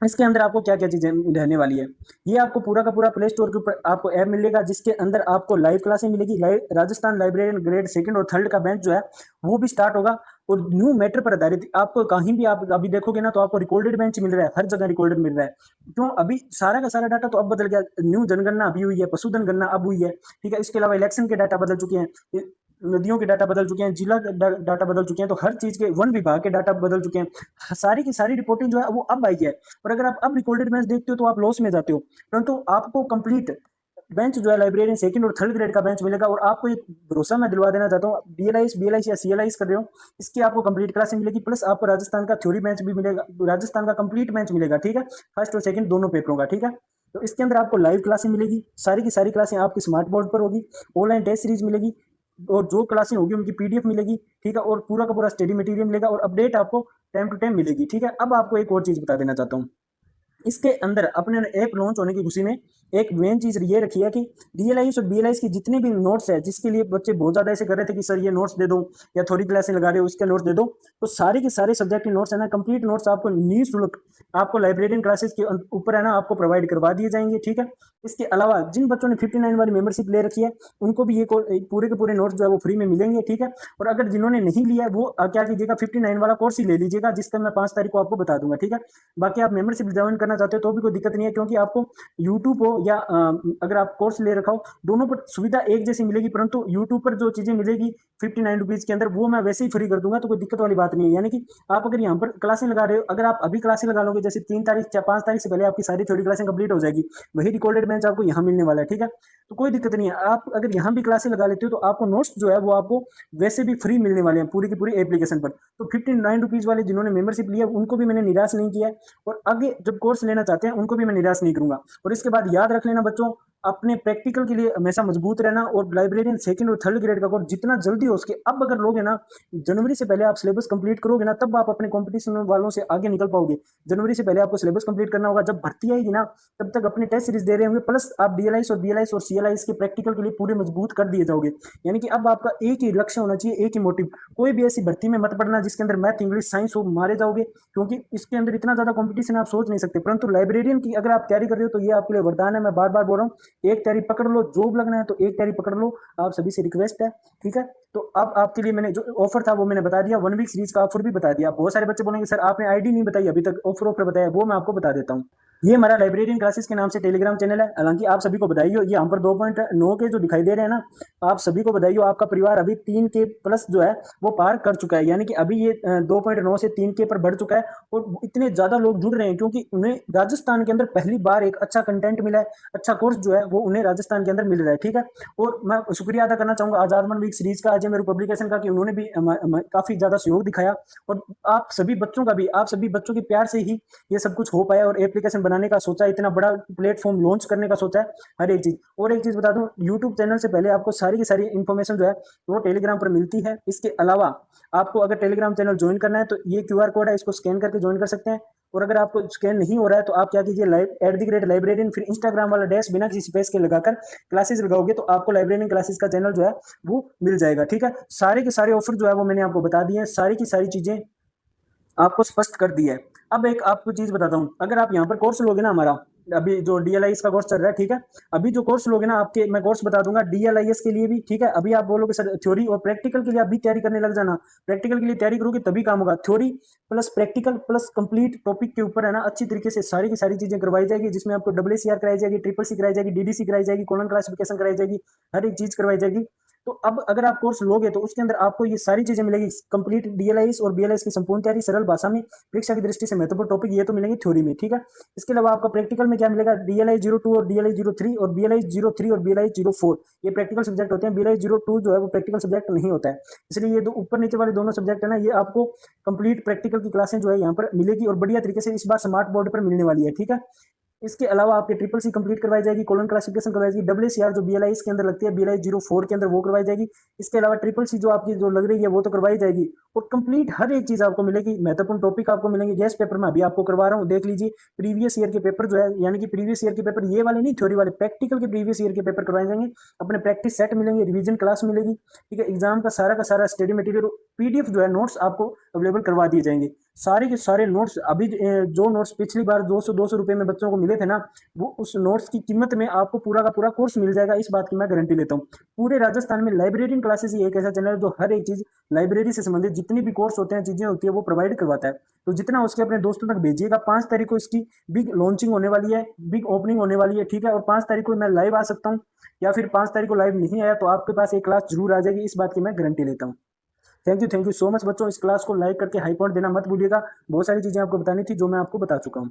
इसके अंदर आपको क्या क्या चीजें रहने वाली है, ये आपको पूरा का पूरा प्ले स्टोर के ऊपर आपको ऐप मिलेगा, जिसके अंदर आपको लाइव क्लासें मिलेगी। राजस्थान लाइब्रेरियन ग्रेड 2 और 3 का बैच जो है वो भी स्टार्ट होगा और न्यू मैटर पर आधारित। आपको कहीं भी आप अभी देखोगे ना तो आपको रिकॉर्डेड बेंच मिल रहा है, हर जगह रिकॉर्डेड मिल रहा है। क्यों? अभी सारा का सारा डाटा तो अब बदल गया। न्यू जनगणना अभी हुई है, पशुधन गणना अब हुई है, ठीक है? इसके अलावा इलेक्शन के डाटा बदल चुके हैं, नदियों के डाटा बदल चुके हैं, जिला डाटा बदल चुके हैं, तो हर चीज के वन विभाग के डाटा बदल चुके हैं। सारी की सारी रिपोर्टिंग जो है वो अब आई है। और अगर आप अब रिकॉर्डेड बेंच देखते हो तो आप लॉस में जाते हो, परंतु आपको कंप्लीट बेंच जो है लाइब्रेरियन 2 और 3 ग्रेड का बेंच मिलेगा। और आपको एक भरोसा मैं दिलवा देना चाहता हूँ, बीएलआईएस या सीएलआईएस कर रहे हो, इसकी आपको कंप्लीट क्लासें मिलेगी, प्लस आपको राजस्थान का थ्योरी बेंच भी मिलेगा, राजस्थान का कंप्लीट बेंच मिलेगा, ठीक है? फर्स्ट और सेकंड दोनों पेपरों का, ठीक है? तो इसके अंदर आपको लाइव क्लासें मिलेगी, सारी की सारी क्लासें आपकी स्मार्ट बोर्ड पर होगी, ऑनलाइन टेस्ट सीरीज मिलेगी और जो क्लासें होगी उनकी पीडीएफ मिलेगी, ठीक है? और पूरा का पूरा स्टडी मटेरियल मिलेगा और अपडेट आपको टाइम टू टाइम मिलेगी, ठीक है? अब आपको एक और चीज बता देना चाहता हूँ, इसके अंदर अपने ऐप लॉन्च होने की खुशी में एक मेन चीज़ ये रखी है कि डीएलआईएस और बीएलआईएस की जितने भी नोट्स है, जिसके लिए बच्चे बहुत ज़्यादा ऐसे कर रहे थे कि सर ये नोट्स दे दो या थोड़ी क्लासें लगा रहे हो उसके नोट्स दे दो, तो सारे के सारे सब्जेक्ट के नोट्स है ना, कंप्लीट नोट्स आपको निःशुल्क आपको लाइब्रेरियन क्लासेस के ऊपर है ना आपको प्रोवाइड करवा दिए जाएंगे, ठीक है। इसके अलावा जिन बच्चों ने 59 वाली मेंबरशिप ले रखी है उनको भी ये पूरे के पूरे नोट्स जो है वो फ्री में मिलेंगे, ठीक है। और अगर जिन्होंने नहीं लिया है वो क्या कीजिएगा, 59 वाला कोर्स ही ले लीजिएगा, जिसका मैं 5 तारीख को आपको बता दूंगा, ठीक है। बाकी आप मेंबरशिप ज्वाइन करना चाहते हो तो भी कोई दिक्कत नहीं है, क्योंकि आपको यूट्यूब हो या अगर आप कोर्स ले रखा हो, दोनों पर सुविधा एक जैसी मिलेगी, परंतु यूट्यूब पर जो चीज़ें मिलेगी 59 रुपीज़ के अंदर वो मैं वैसे ही फ्री कर दूंगा, तो कोई दिक्कत वाली बात नहीं है। यानी कि आप अगर यहाँ पर क्लासें लगा रहे हो, अगर आप अभी क्लासें लगा लोगे, जैसे 3 तारीख या 5 तारीख से पहले आपकी सारी थ्योरी क्लासें कंप्लीट हो जाएगी, वही रिकॉर्डेड बेंच आपको यहाँ मिलने वाला है, ठीक है। तो कोई दिक्कत नहीं है, आप अगर यहाँ भी क्लासें लगा लेते हो तो आपको नोट्स जो है वो आपको वैसे भी फ्री मिलने वाले हैं पूरी की पूरी एप्लीकेशन पर। तो 59 रुपीज़ वाले जिन्होंने मेंबरशिप लिया उनको भी मैंने निराश नहीं किया है, और आगे जब कोर्स लेना चाहते हैं उनको भी मैं निराश नहीं करूंगा। और इसके बाद याद रख लेना बच्चों, अपने प्रैक्टिकल के लिए हमेशा मजबूत रहना, और लाइब्रेरियन सेकंड और थर्ड ग्रेड का कोर्स जितना जल्दी हो सके अब अगर लोगे ना, जनवरी से पहले आप सिलेबस कंप्लीट करोगे ना, तब आप अपने कंपटीशन वालों से आगे निकल पाओगे। जनवरी से पहले आपको सिलेबस कंप्लीट करना होगा, जब भर्ती आएगी ना तब तक अपने टेस्ट सीरीज दे रहे होंगे, प्लस आप डीएलआईएस और बीएलआईएस और सीएलआईएस के प्रैक्टिकल के लिए पूरे मजबूत कर दिए जाओगे। यानी कि अब आपका एक ही लक्ष्य होना चाहिए, एक ही मोटिव। कोई भी ऐसी भर्ती में मत पड़ना जिसके अंदर मैथ इंग्लिश साइंस हो, मारे जाओगे, क्योंकि इसके अंदर इतना ज्यादा कंपटीशन आप सोच नहीं सकते। परंतु लाइब्रेरियन की अगर आप तैयारी कर रहे हो तो ये आपके लिए वरदान है, मैं बार बार बोल रहा हूँ, एक तैयारी पकड़ लो, जॉब लगना है तो एक तैयारी पकड़ लो, आप सभी से रिक्वेस्ट है, ठीक है। तो अब आपके लिए मैंने जो ऑफर था वो मैंने बता दिया, 1 वीक सीरीज का ऑफर भी बता दिया। बहुत सारे बच्चे बोलेंगे सर आपने आईडी नहीं बताई अभी तक, ऑफर बताया, वो मैं आपको बता देता हूँ। ये हमारा लाइब्रेरियन क्लासेस के नाम से टेलीग्राम चैनल है। हालांकि आप सभी को बधाई हो, ये यहाँ पर 2.9 के जो दिखाई दे रहे हैं ना, आप सभी को बधाई हो, आपका परिवार अभी 3 के प्लस जो है वो पार कर चुका है। यानी कि अभी ये 2.9 से 3 के पर बढ़ चुका है, और इतने ज्यादा लोग जुड़ रहे हैं क्योंकि उन्हें राजस्थान के अंदर पहली बार एक अच्छा कंटेंट मिला है, अच्छा कोर्स जो है वो उन्हें राजस्थान के अंदर मिल रहा है, ठीक है। और मैं शुक्रिया अदा करना चाहूंगा आजाद मन वीक सीरीज का, अजय मेरू पब्लिकेशन का, कि उन्होंने भी काफी ज्यादा सहयोग दिखाया, और आप सभी बच्चों का भी, आप सभी बच्चों के प्यार से ही ये सब कुछ हो पाया, और एप्लीकेशन बनाने का सोचा, इतना बड़ा प्लेटफॉर्म लॉन्च करने का सोचा है, हर एक चीज। और एक चीज बता दूं, यूट्यूब चैनल से पहले आपको सारी की सारी इन्फॉर्मेशन जो है वो टेलीग्राम पर मिलती है। इसके अलावा आपको अगर टेलीग्राम चैनल ज्वाइन करना है तो ये क्यूआर कोड है, इसको स्कैन करके ज्वाइन कर सकते हैं। और अगर आपको स्कैन नहीं हो रहा है तो आप क्या कीजिए, @लाइब्रेरियन, फिर इंस्टाग्राम वाला डैश बिना किसी स्पेस के लगाकर क्लासेस लगाओगे तो आपको लाइब्रेरियन क्लासेस का चैनल जो है वो मिल जाएगा, ठीक है। सारे के सारे ऑफर जो है वो मैंने आपको बता दिए हैं, सारी की सारी चीजें आपको स्पष्ट कर दी है। अब एक आपको चीज बताता हूँ, अगर आप यहाँ पर कोर्स लोगे ना, हमारा अभी जो डीएलआईएस का कोर्स चल रहा है, ठीक है, अभी जो कोर्स लोगे ना, आपके मैं कोर्स बता दूंगा डीएलआईएस के लिए भी, ठीक है। अभी आप बोलोगे सर थ्योरी और प्रैक्टिकल के लिए आप भी तैयारी करने लग जाना, प्रैक्टिकल के लिए तैयारी करोगे तभी काम होगा। Theory plus practical plus complete topic के ऊपर है ना अच्छी तरीके से सारी की सारी चीजें करवाई जाएगी, जिसमें आपको WCR कराई जाएगी, CCC कराई जाएगी, DDC कराई जाएगी, कॉलम क्लासिफिकेशन कराई जाएगी, हर एक चीज करवाई जाएगी। तो अब अगर आप कोर्स लोगे तो उसके अंदर आपको ये सारी चीजें मिलेगी, कंप्लीट डीएलआईएस और बीएलआईएस की संपूर्ण तैयारी सरल भाषा में, परीक्षा की दृष्टि से महत्वपूर्ण टॉपिक ये तो मिलेंगे थ्योरी में, ठीक है। इसके अलावा आपका प्रैक्टिकल में क्या मिलेगा, DLI 02 और DLI 03 और BLI 03 और BLI 04, ये प्रैक्टिकल सब्जेक्ट होते हैं। BLI 02 जो है वो प्रैक्टिकल सब्जेक्ट नहीं होता है, इसलिए ये दो ऊपर नीचे वाले दोनों सब्जेक्ट है ना, ये आपको कंप्लीट प्रैक्टिकल की क्लासें जो है यहाँ पर मिलेगी, और बढ़िया तरीके से इस बार स्मार्ट बोर्ड पर मिलने वाली है, ठीक है। इसके अलावा आपके CCC कंप्लीट करवाई जाएगी, कॉलम क्लासिफिकेशन करवाई जाएगी, WCR जो BLI के अंदर लगती है, BLI 04 के अंदर वो करवाई जाएगी। इसके अलावा CCC जो आपकी जो लग रही है वो तो करवाई जाएगी, और कंप्लीट हर एक चीज आपको मिलेगी, महत्वपूर्ण टॉपिक आपको मिलेंगे। गेस्ट पेपर में अभी आपको करवा रहा हूँ, देख लीजिए प्रीवियस ईयर के पेपर जो है, यानी कि प्रीवियस ईयर के पेपर ये वाले नहीं थ्योरी वाले, प्रैक्टिकल के प्रीवियस ईयर के पेपर करवाए जाएंगे, अपने प्रैक्टिस सेट मिलेंगे, रिवीजन क्लास मिलेगी, ठीक है। एग्जाम का सारा स्टडी मटेरियल PDF जो है नोट्स आपको अवेलेबल करवा दिए जाएंगे, सारे के सारे नोट्स। अभी जो नोट्स पिछली बार 200 रुपए में बच्चों को मिले थे ना, वो उस नोट्स की कीमत में आपको पूरा का पूरा कोर्स मिल जाएगा, इस बात की मैं गारंटी लेता हूँ। पूरे राजस्थान में लाइब्रेरियन क्लासेस ही एक ऐसा चैनल है जो हर एक चीज लाइब्रेरी से संबंधित जितनी भी कोर्स होते हैं, चीजें होती है, वो प्रोवाइड करवाता है। तो जितना उसके अपने दोस्तों तक भेजिएगा। 5 तारीख को इसकी बिग लॉन्चिंग होने वाली है, बिग ओपनिंग होने वाली है, ठीक है। और 5 तारीख को मैं लाइव आ सकता हूँ, या फिर 5 तारीख को लाइव नहीं आया तो आपके पास एक क्लास जरूर आ जाएगी, इस बात की मैं गारंटी लेता हूँ। थैंक यू सो मच बच्चों। इस क्लास को लाइक करके हाई पॉइंट देना मत भूलिएगा, बहुत सारी चीजें आपको बतानी थी जो मैं आपको बता चुका हूँ।